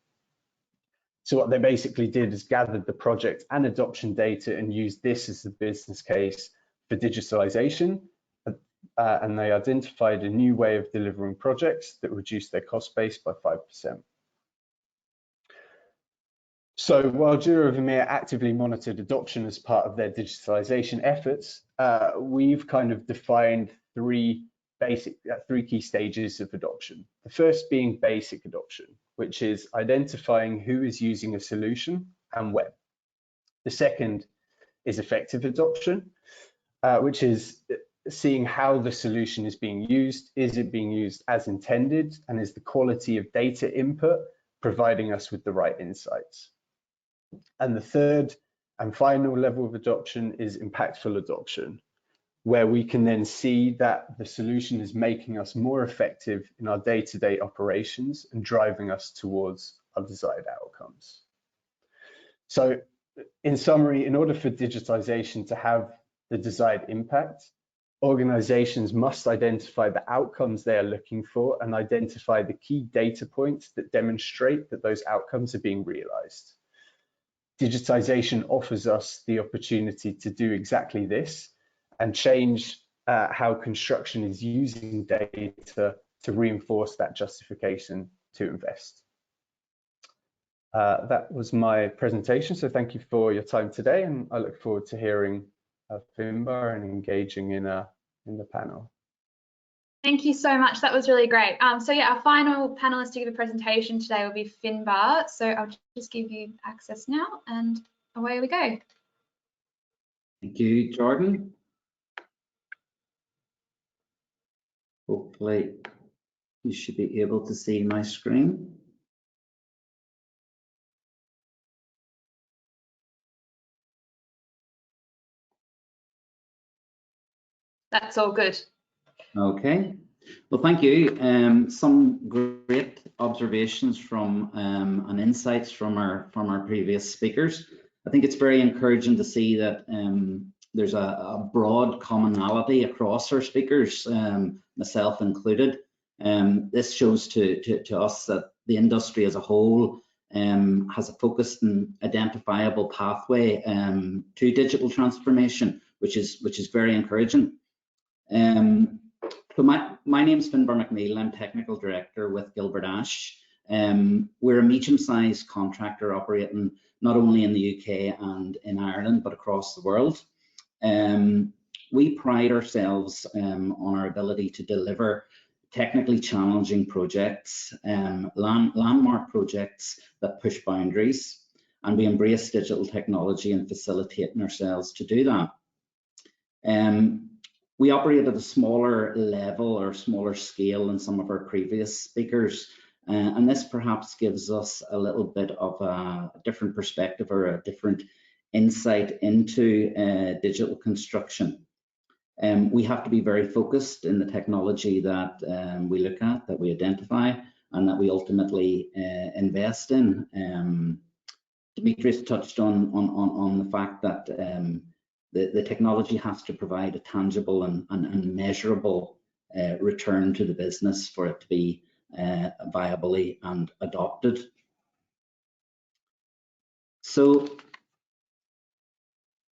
So what they basically did is gathered the project and adoption data and used this as the business case for digitalization, and they identified a new way of delivering projects that reduced their cost base by 5%. So while Jura Vermeer actively monitored adoption as part of their digitalization efforts, we've kind of defined three key stages of adoption. The first being basic adoption, which is identifying who is using a solution and when. The second is effective adoption, which is seeing how the solution is being used. Is it being used as intended? And is the quality of data input providing us with the right insights? And the third and final level of adoption is impactful adoption, where we can then see that the solution is making us more effective in our day-to-day operations and driving us towards our desired outcomes. So in summary, in order for digitization to have the desired impact, organizations must identify the outcomes they are looking for and identify the key data points that demonstrate that those outcomes are being realized. Digitization offers us the opportunity to do exactly this and change how construction is using data to reinforce that justification to invest. That was my presentation, so thank you for your time today, and I look forward to hearing Finbar and engaging in the panel. Thank you so much. That was really great. So yeah, our final panelist to give a presentation today will be Finbar. So I'll just give you access now, and away we go. Thank you, Jordan. Hopefully you should be able to see my screen. That's all good. Okay. Well, thank you. Some great observations from and insights from our previous speakers. I think it's very encouraging to see that there's a broad commonality across our speakers, myself included. This shows to us that the industry as a whole has a focused and identifiable pathway to digital transformation, which is very encouraging. So my name is Finbar McNeil. I'm Technical Director with Gilbert Ash. We're a medium-sized contractor operating not only in the UK and in Ireland, but across the world. We pride ourselves on our ability to deliver technically challenging projects, landmark projects that push boundaries, and we embrace digital technology and facilitating ourselves to do that. We operate at a smaller level or smaller scale than some of our previous speakers, and this perhaps gives us a little bit of a different perspective or a different insight into digital construction. We have to be very focused in the technology that we look at, that we identify, and that we ultimately invest in. Demetrius touched on the fact that the technology has to provide a tangible and measurable return to the business for it to be viably and adopted. So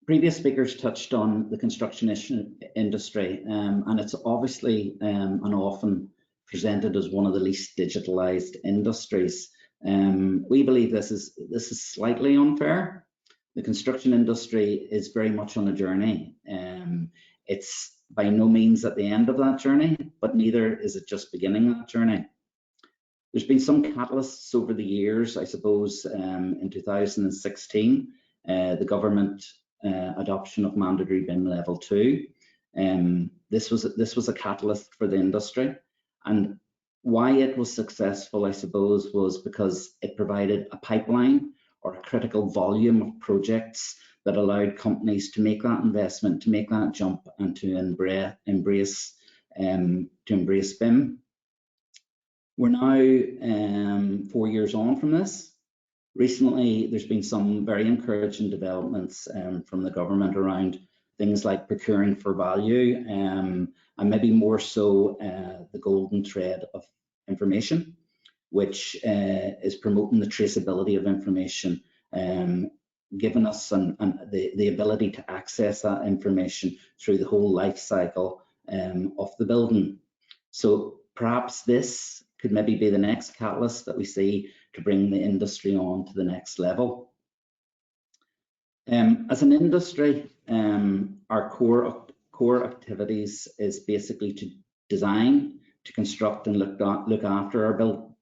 previous speakers touched on the construction industry, and it's obviously and often presented as one of the least digitalized industries. We believe this is slightly unfair. The construction industry is very much on a journey. It's by no means at the end of that journey, but neither is it just beginning that journey. There's been some catalysts over the years, I suppose. In 2016, the government adoption of mandatory BIM level 2. This was a catalyst for the industry, and why it was successful, I suppose, was because it provided a pipeline or a critical volume of projects that allowed companies to make that investment, to make that jump, and to embrace BIM. We're now 4 years on from this. Recently, there's been some very encouraging developments from the government around things like procuring for value, and maybe more so the golden thread of information, which is promoting the traceability of information, giving us the ability to access that information through the whole life cycle of the building. So perhaps this could maybe be the next catalyst that we see to bring the industry on to the next level. As an industry, our core activities is basically to design, to construct and look after our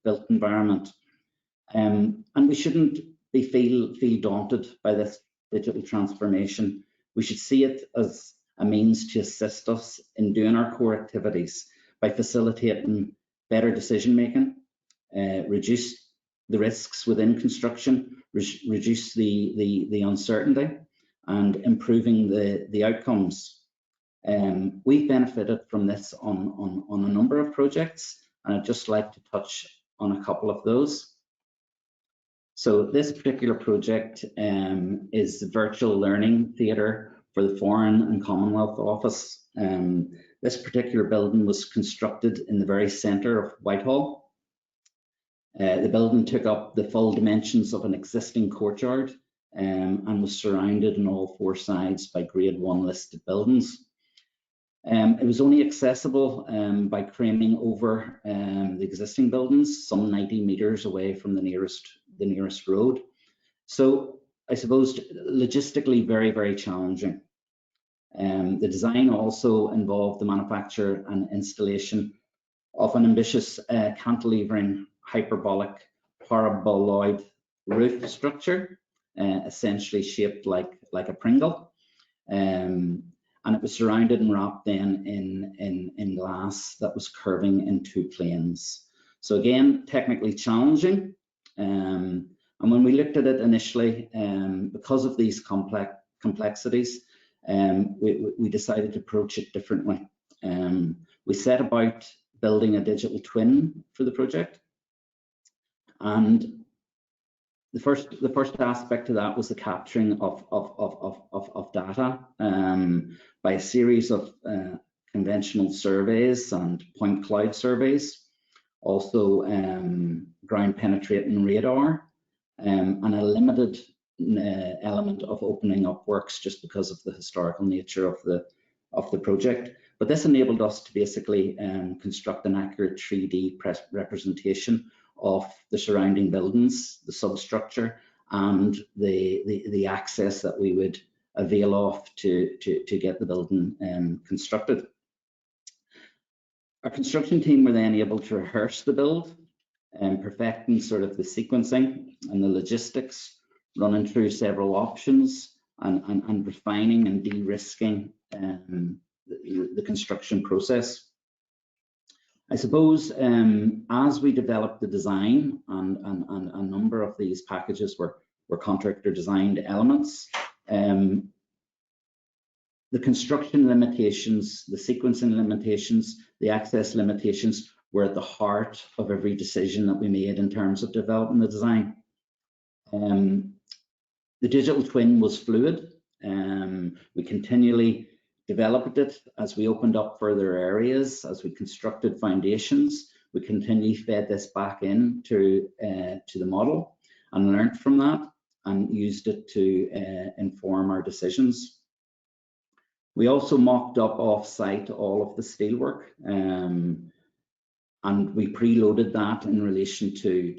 built environment. And we shouldn't feel daunted by this digital transformation. We should see it as a means to assist us in doing our core activities by facilitating better decision making, reduce the risks within construction, reduce the uncertainty, and improving the outcomes. We've benefited from this on a number of projects, and I'd just like to touch on a couple of those. So this particular project is the virtual learning theatre for the Foreign and Commonwealth Office. This particular building was constructed in the very centre of Whitehall. The building took up the full dimensions of an existing courtyard and was surrounded on all four sides by Grade 1 listed buildings. It was only accessible by craning over the existing buildings, some 90 metres away from the nearest road. So I suppose logistically very, very challenging. The design also involved the manufacture and installation of an ambitious cantilevering hyperbolic paraboloid roof structure, essentially shaped like a Pringle. And it was surrounded and wrapped then in glass that was curving in two planes. So again, technically challenging. And when we looked at it initially, because of these complexities, we decided to approach it differently. We set about building a digital twin for the project. And the first aspect to that was the capturing of data by a series of conventional surveys and point cloud surveys, also ground penetrating radar, and a limited element of opening up works just because of the historical nature of the project. But this enabled us to basically construct an accurate 3D representation of the surrounding buildings, the substructure, and the access that we would avail of to get the building constructed. Our construction team were then able to rehearse the build and perfecting sort of the sequencing and the logistics, running through several options and refining and de-risking the construction process. I suppose as we developed the design, and a number of these packages were contractor designed elements, the construction limitations, the sequencing limitations, the access limitations were at the heart of every decision that we made in terms of developing the design. The digital twin was fluid. We continually developed it as we opened up further areas, as we constructed foundations. We continually fed this back into to the model and learned from that and used it to inform our decisions. We also mocked up off-site all of the steelwork, and we preloaded that in relation to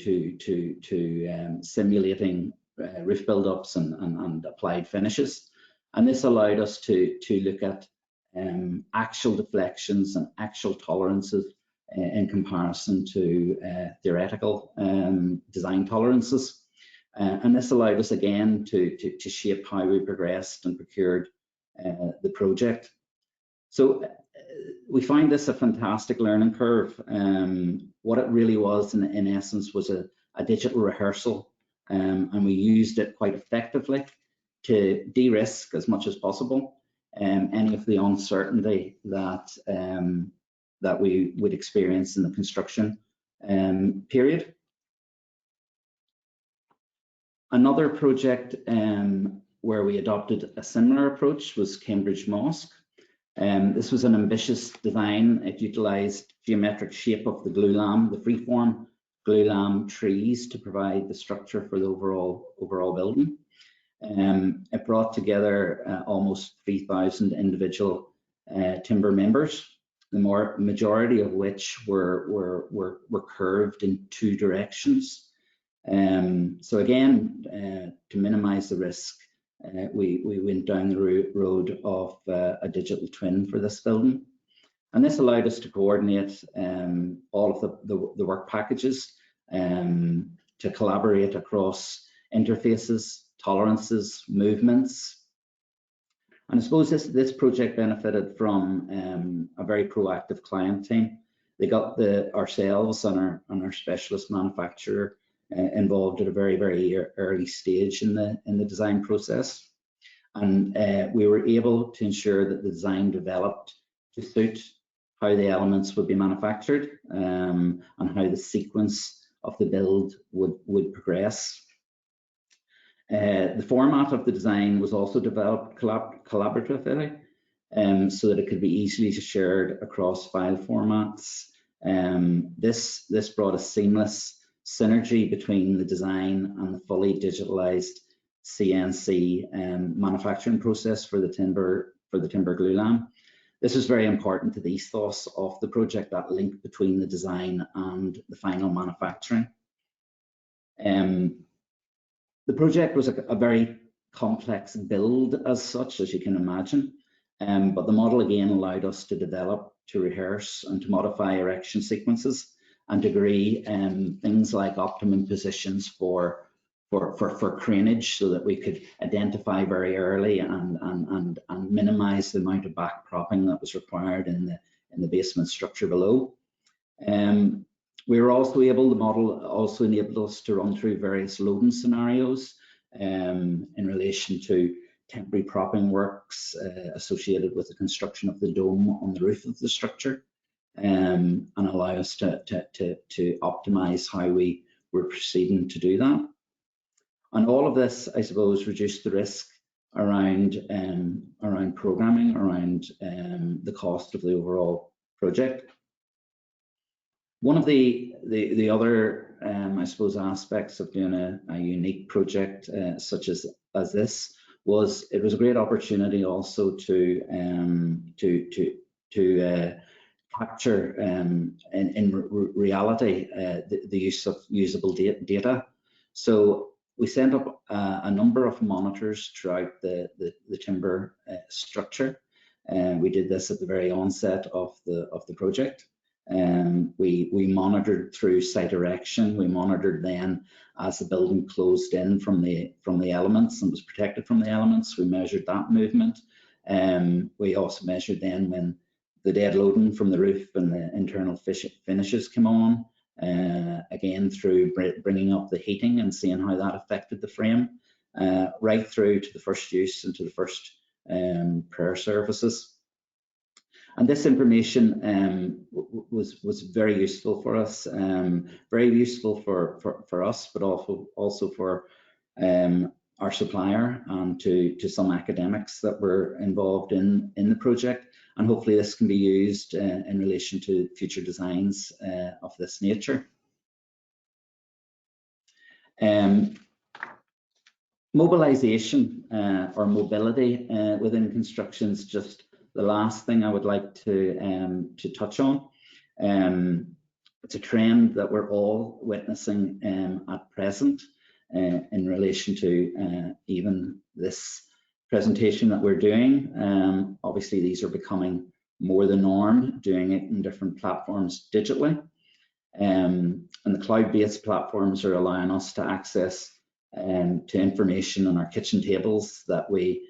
simulating roof build-ups and applied finishes. And this allowed us to look at actual deflections and actual tolerances in comparison to theoretical design tolerances. And this allowed us again to shape how we progressed and procured the project. So we find this a fantastic learning curve. What it really was in essence was a digital rehearsal, and we used it quite effectively to de-risk as much as possible any of the uncertainty that that we would experience in the construction period. Another project where we adopted a similar approach was Cambridge Mosque. This was an ambitious design. It utilised geometric shape of the glulam, the freeform glulam trees to provide the structure for the overall building. It brought together almost 3,000 individual timber members, the majority of which were curved in two directions. So again, to minimise the risk, we went down the road of a digital twin for this building. And this allowed us to coordinate all of the work packages, to collaborate across interfaces, tolerances, movements. And I suppose this project benefited from a very proactive client team. They got ourselves and our specialist manufacturer involved at a very, very early stage in the design process. And we were able to ensure that the design developed to suit how the elements would be manufactured, and how the sequence of the build would progress. The format of the design was also developed collaboratively, so that it could be easily shared across file formats. This brought a seamless synergy between the design and the fully digitalized CNC manufacturing process for the timber glulam. This was very important to the ethos of the project, that link between the design and the final manufacturing. The project was a very complex build as such, as you can imagine, but the model again allowed us to develop, to rehearse, and to modify erection sequences, and to agree things like optimum positions for cranage, so that we could identify very early and minimize the amount of back propping that was required in the basement structure below. We were also able, the model also enabled us to run through various loading scenarios in relation to temporary propping works associated with the construction of the dome on the roof of the structure, and allow us to optimize how we were proceeding to do that. And all of this, I suppose, reduced the risk around programming, around the cost of the overall project. One of the other, I suppose, aspects of doing a unique project such as this was it was a great opportunity also to capture in reality the use of usable data. So we sent up a number of monitors throughout the timber structure, and we did this at the very onset of the project. We monitored through site erection. We monitored then as the building closed in from the elements and was protected from the elements. We measured that movement. We also measured then when the dead loading from the roof and the internal finishes came on, again through bringing up the heating and seeing how that affected the frame, right through to the first use and to the first prayer services. And this information was very useful for us, very useful for us, but also for our supplier and to some academics that were involved in the project. And hopefully this can be used in relation to future designs of this nature. Mobilization or mobility within construction is just the last thing I would like to touch on. It's a trend that we're all witnessing at present in relation to even this presentation that we're doing. Obviously, these are becoming more the norm, doing it in different platforms digitally. And the cloud-based platforms are allowing us to access to information on our kitchen tables that we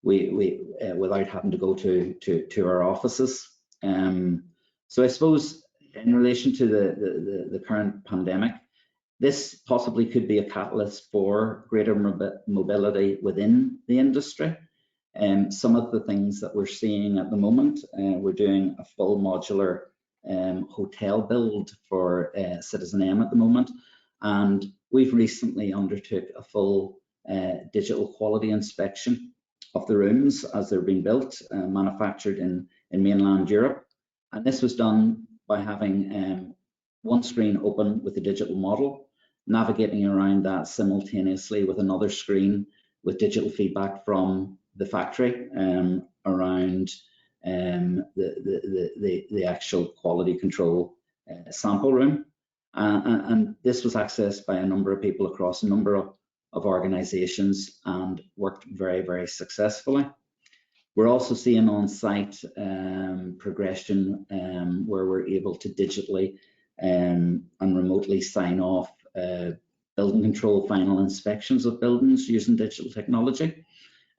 without having to go to our offices. So I suppose in relation to the current pandemic, this possibly could be a catalyst for greater mobility within the industry. Some of the things that we're seeing at the moment, we're doing a full modular hotel build for Citizen M at the moment, and we've recently undertook a full digital quality inspection of the rooms as they're being built, manufactured in mainland Europe. And this was done by having one screen open with the digital model, navigating around that simultaneously with another screen with digital feedback from the factory around the actual quality control sample room. And this was accessed by a number of people across a number of organizations and worked very, very successfully. We're also seeing on-site progression where we're able to digitally and remotely sign off building control final inspections of buildings using digital technology,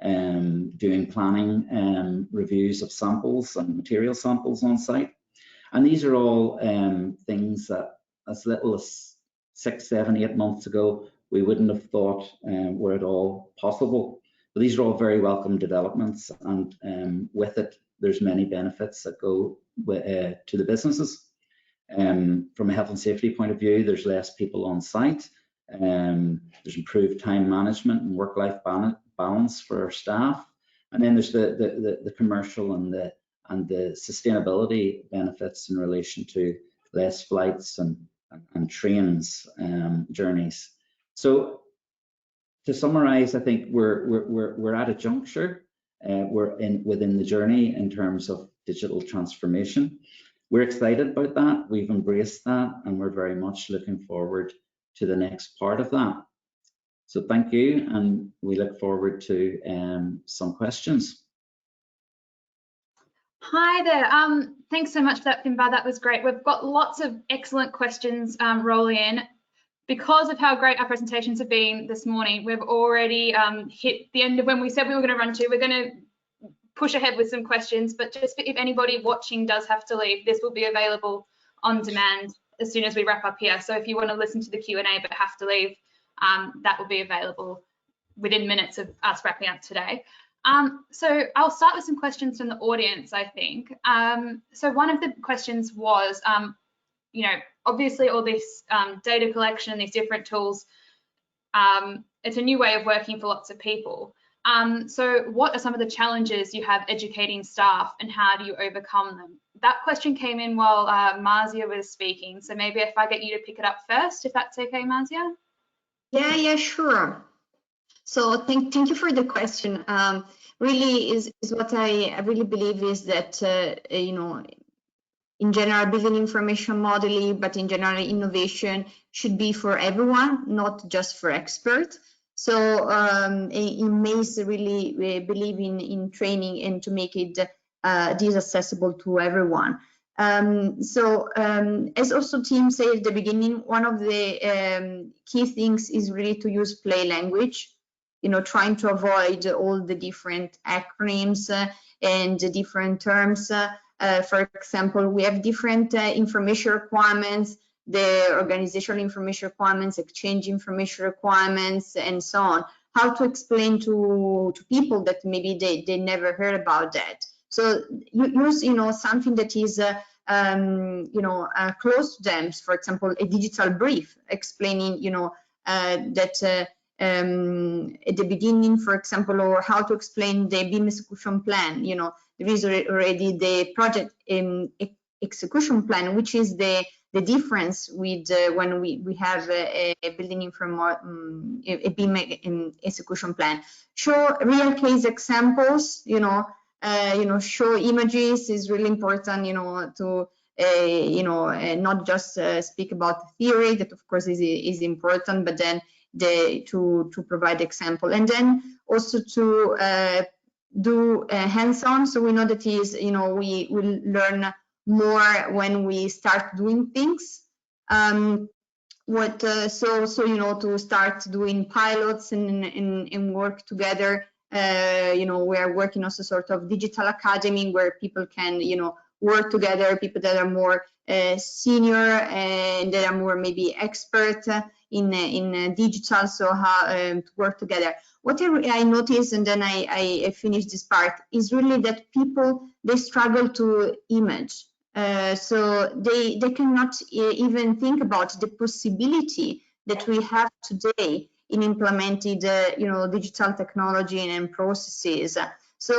doing planning reviews of samples and material samples on site. And these are all things that as little as 6, 7, 8 months ago, we wouldn't have thought were at all possible. But these are all very welcome developments, and with it, there's many benefits that go to the businesses. From a health and safety point of view, there's less people on site. There's improved time management and work-life balance for our staff. And then there's the commercial and the sustainability benefits in relation to less flights and trains journeys. So to summarize, I think we're at a juncture. We're within the journey in terms of digital transformation. We're excited about that. We've embraced that, and we're very much looking forward to the next part of that. So thank you, and we look forward to some questions. Hi there. Thanks so much for that, Finbar. That was great. We've got lots of excellent questions rolling in. Because of how great our presentations have been this morning, we've already hit the end of when we said we were going to run to. We're going to push ahead with some questions, but just if anybody watching does have to leave, this will be available on demand as soon as we wrap up here. So if you want to listen to the Q&A but have to leave, that will be available within minutes of us wrapping up today. So I'll start with some questions from the audience, I think. So one of the questions was, you know, obviously all this data collection, these different tools, it's a new way of working for lots of people. So what are some of the challenges you have educating staff, and how do you overcome them? That question came in while Marzia was speaking. So maybe if I get you to pick it up first, if that's okay, Marzia? Yeah, sure. So thank you for the question. Really is what I really believe is that, you know, in general, building information modeling, but in general, innovation should be for everyone, not just for experts. So in Maze really believe in training and to make it this accessible to everyone. As also Tim said at the beginning, one of the key things is really to use play language, you know, trying to avoid all the different acronyms and the different terms. For example, we have different information requirements, the organizational information requirements, exchange information requirements, and so on. How to explain to people that maybe they never heard about that. So use, you know, something that is you know, close to them. For example, a digital brief explaining, you know, that at the beginning, for example, or how to explain the BIM execution plan. You know, there is already the project execution plan, which is the difference with when we have a building a BIM execution plan. Show real case examples, you know, show images is really important, you know, to you know, not just speak about theory, that of course is important, but then to provide example, and then also to do hands-on. So we know that is, you know, we will learn more when we start doing things. So you know, to start doing pilots and work together. You know, we are working also sort of digital academy where people can, you know, work together, people that are more senior and that are more maybe expert in digital, so how to work together. What I noticed, and then I finish this part, is really that people, they struggle to image. So they cannot even think about the possibility that we have today in implemented, you know, digital technology and processes. So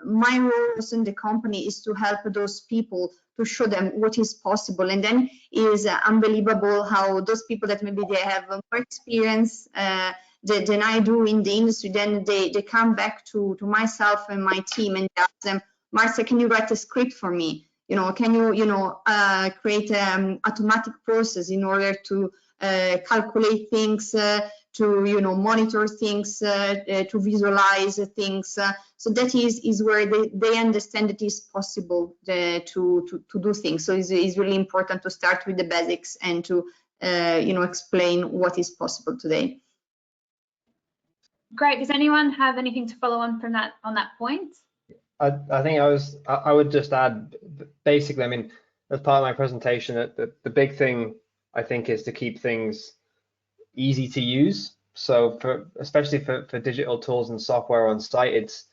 my role in the company is to help those people, to show them what is possible. And then is unbelievable how those people that maybe they have more experience than I do in the industry, then they come back to myself and my team and ask them, Marcia, can you write a script for me? You know, can you, you know, create an automatic process in order to calculate things to monitor things, to visualize things. So that is where they understand it is possible to do things. So it's really important to start with the basics and to explain what is possible today. Great. Does anyone have anything to follow on from that point? I think I would just add, basically, I mean, as part of my presentation, that the big thing I think is to keep things easy to use. So especially for digital tools and software on site, it's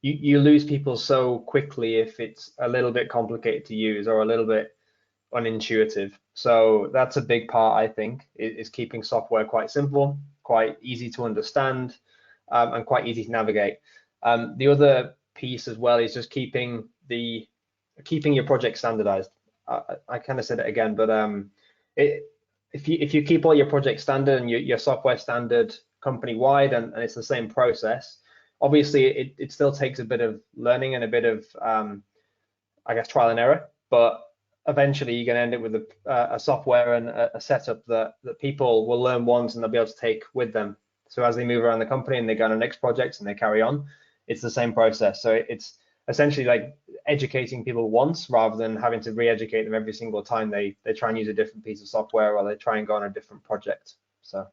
you lose people so quickly if it's a little bit complicated to use or a little bit unintuitive. So that's a big part, I think, is keeping software quite simple, quite easy to understand, and quite easy to navigate. The other piece as well is just keeping your project standardized. I kind of said it again, but if you keep all your projects standard and your software standard company-wide and it's the same process, obviously it still takes a bit of learning and a bit of I guess trial and error, but eventually you're going to end up with a software and a setup that people will learn once and they'll be able to take with them. So as they move around the company and they go on the next projects and they carry on, it's the same process. So it's essentially like educating people once rather than having to re-educate them every single time they try and use a different piece of software or they try and go on a different project. So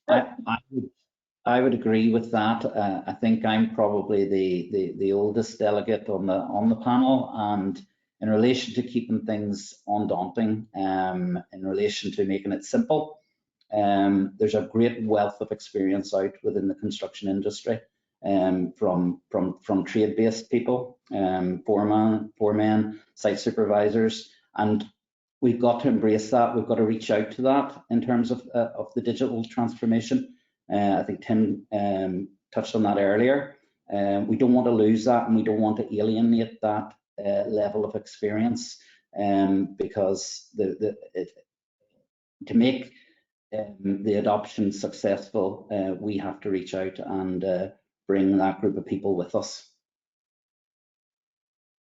I would agree with that. I think I'm probably the oldest delegate on the panel, and in relation to keeping things undaunting, in relation to making it simple, there's a great wealth of experience out within the construction industry, from trade-based people, foremen, site supervisors, and we've got to embrace that. We've got to reach out to that in terms of the digital transformation. I think Tim touched on that earlier. We don't want to lose that, and we don't want to alienate that level of experience, because to make the adoption successful, we have to reach out and bring that group of people with us.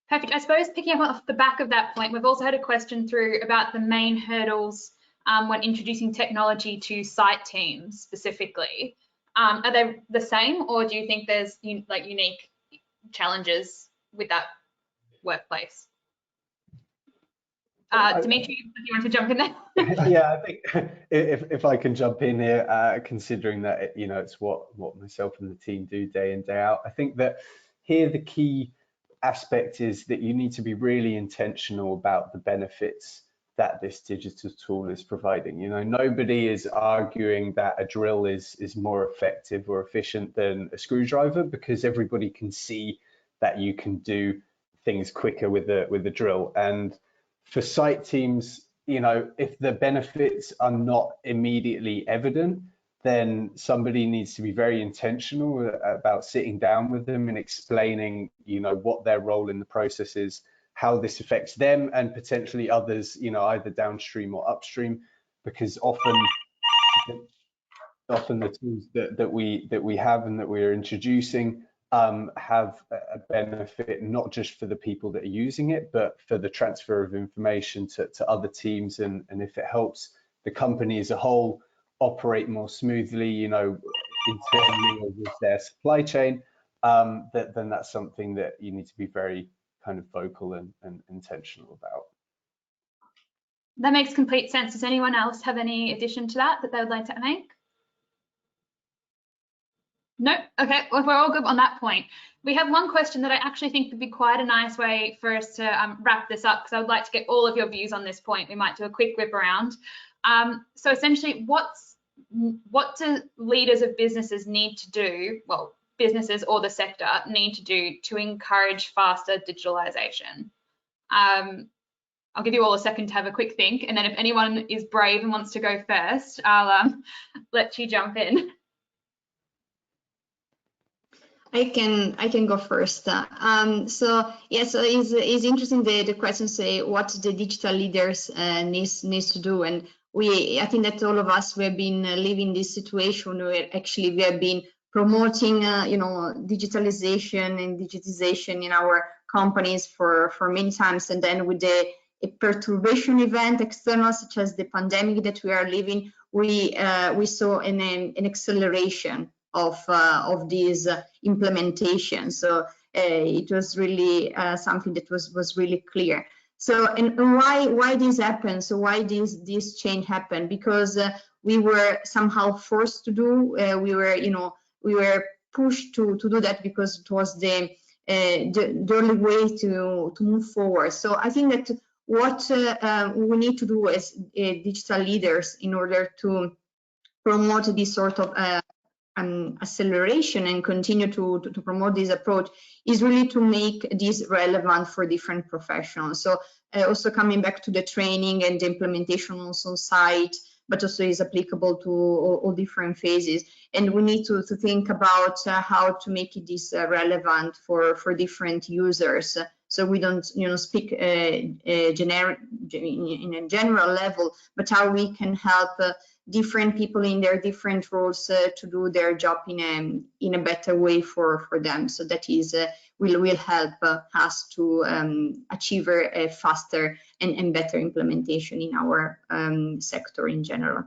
Perfect. I suppose picking up off the back of that point, we've also had a question through about the main hurdles when introducing technology to site teams specifically. Are they the same, or do you think there's unique challenges with that workplace? Dimitri, if you want to jump in there. Yeah, I think if I can jump in here, considering that it's what myself and the team do day in, day out. I think that here the key aspect is that you need to be really intentional about the benefits that this digital tool is providing. Nobody is arguing that a drill is more effective or efficient than a screwdriver, because everybody can see that you can do things quicker with a drill. And for site teams, if the benefits are not immediately evident, then somebody needs to be very intentional about sitting down with them and explaining, what their role in the process is, how this affects them and potentially others, either downstream or upstream, because often the tools that we have and that we're introducing have a benefit not just for the people that are using it, but for the transfer of information to other teams, and if it helps the company as a whole operate more smoothly, internally or with their supply chain, then that's something that you need to be very kind of vocal and intentional about. That makes complete sense. Does anyone else have any addition to that they would like to make? No? Okay, well, we're all good on that point. We have one question that I actually think would be quite a nice way for us to wrap this up, because I would like to get all of your views on this point. We might do a quick whip around. So essentially, what do leaders of businesses need to do, well, businesses or the sector need to do to encourage faster digitalization? I'll give you all a second to have a quick think, and then if anyone is brave and wants to go first, I'll let you jump in. I can go first. So it's interesting the question say what the digital leaders needs to do, and I think that all of us we have been living this situation where actually we have been promoting digitalization and digitization in our companies for many times, and then with a perturbation event external such as the pandemic that we are living, we saw an acceleration of these implementation. So it was really something that was really clear. So, and why this happened? So why this change happened? Because we were somehow forced to do. We were pushed to do that because it was the only way to move forward. So I think that what we need to do as digital leaders in order to promote this sort of acceleration and continue to promote this approach is really to make this relevant for different professionals. So also coming back to the training and the implementation also on site, but also is applicable to all different phases. And we need to think about how to make this relevant for different users. So we don't, speak generic in a general level, but how we can help different people in their different roles to do their job in a better way for them. So that is will help us to achieve a faster and better implementation in our sector in general.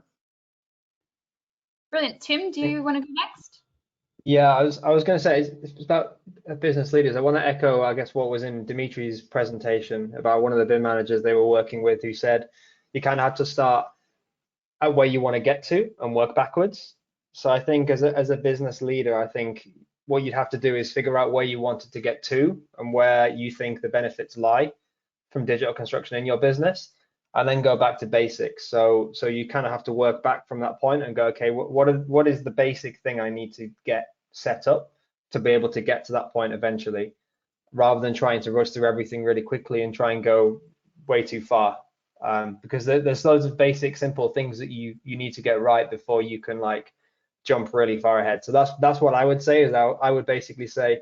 Brilliant. Tim, do you want to go next? Yeah, I was going to say it's about business leaders. I want to echo, I guess, what was in Dimitri's presentation about one of the BIM managers they were working with, who said you kind of have to start at where you want to get to and work backwards. So I think as a business leader, I think what you'd have to do is figure out where you wanted to get to and where you think the benefits lie from digital construction in your business, and then go back to basics. So you kind of have to work back from that point and go, okay, what is the basic thing I need to get set up to be able to get to that point eventually, rather than trying to rush through everything really quickly and try and go way too far. Because there's loads of basic, simple things that you need to get right before you can like jump really far ahead. So that's what I would say. Is I would basically say,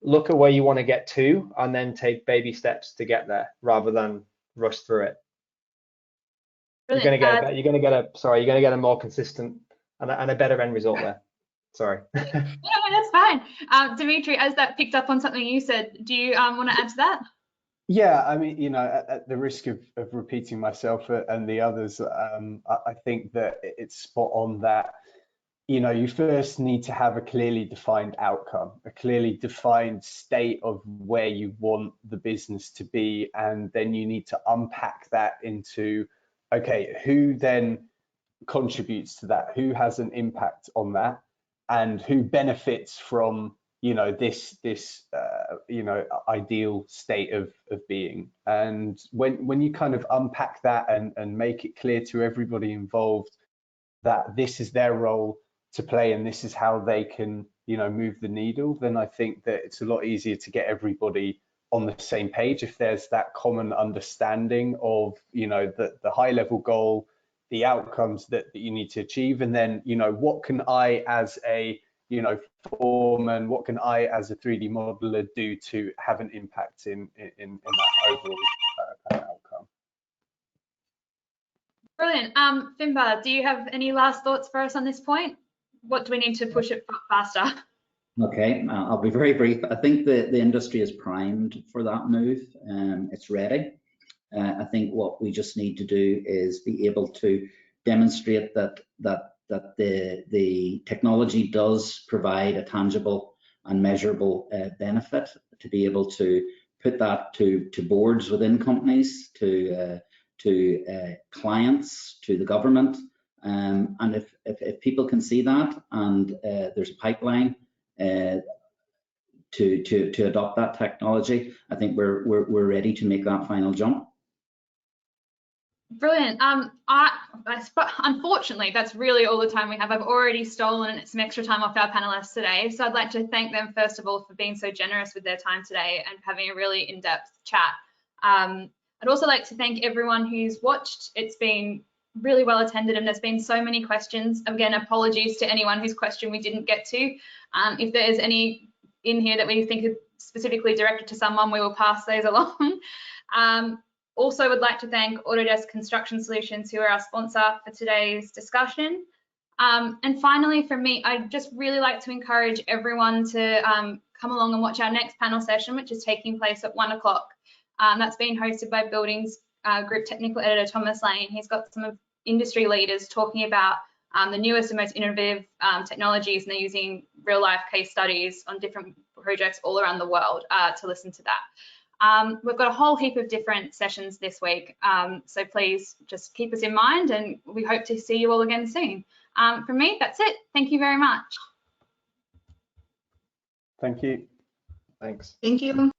look at where you want to get to and then take baby steps to get there, rather than rush through it. Brilliant. You're gonna get a more consistent and a better end result there. Sorry. No, that's fine. Dimitri, as that picked up on something you said, do you want to add to that? Yeah, I mean, at the risk of repeating myself and the others, I think that it's spot on that, you first need to have a clearly defined outcome, a clearly defined state of where you want the business to be. And then you need to unpack that into, okay, who then contributes to that? Who has an impact on that? And who benefits from this ideal state of being? And when you kind of unpack that and make it clear to everybody involved that this is their role to play and this is how they can move the needle, then I think that it's a lot easier to get everybody on the same page if there's that common understanding of the high level goal, the outcomes that you need to achieve, and then what can I as a foreman, what can I as a 3D modeler do to have an impact in that overall outcome. Brilliant. Finbar, do you have any last thoughts for us on this point? What do we need to push it faster? Okay, I'll be very brief. I think the industry is primed for that move. It's ready. I think what we just need to do is be able to demonstrate that the technology does provide a tangible and measurable benefit, to be able to put that to boards within companies, to clients, to the government. And if people can see that and there's a pipeline to adopt that technology, I think we're ready to make that final jump. Brilliant. Unfortunately, that's really all the time we have. I've already stolen some extra time off our panelists today. So I'd like to thank them, first of all, for being so generous with their time today and having a really in-depth chat. I'd also like to thank everyone who's watched. It's been really well attended and there's been so many questions. Again, apologies to anyone whose question we didn't get to. If there is any in here that we think is specifically directed to someone, we will pass those along. Also would like to thank Autodesk Construction Solutions, who are our sponsor for today's discussion. And finally, from me, I'd just really like to encourage everyone to come along and watch our next panel session, which is taking place at 1 o'clock. That's being hosted by Buildings Group Technical Editor Thomas Lane. He's got some industry leaders talking about the newest and most innovative technologies, and they're using real life case studies on different projects all around the world to listen to that. We've got a whole heap of different sessions this week, so please just keep us in mind, and we hope to see you all again soon. From me, that's it. Thank you very much. Thank you. Thanks. Thank you.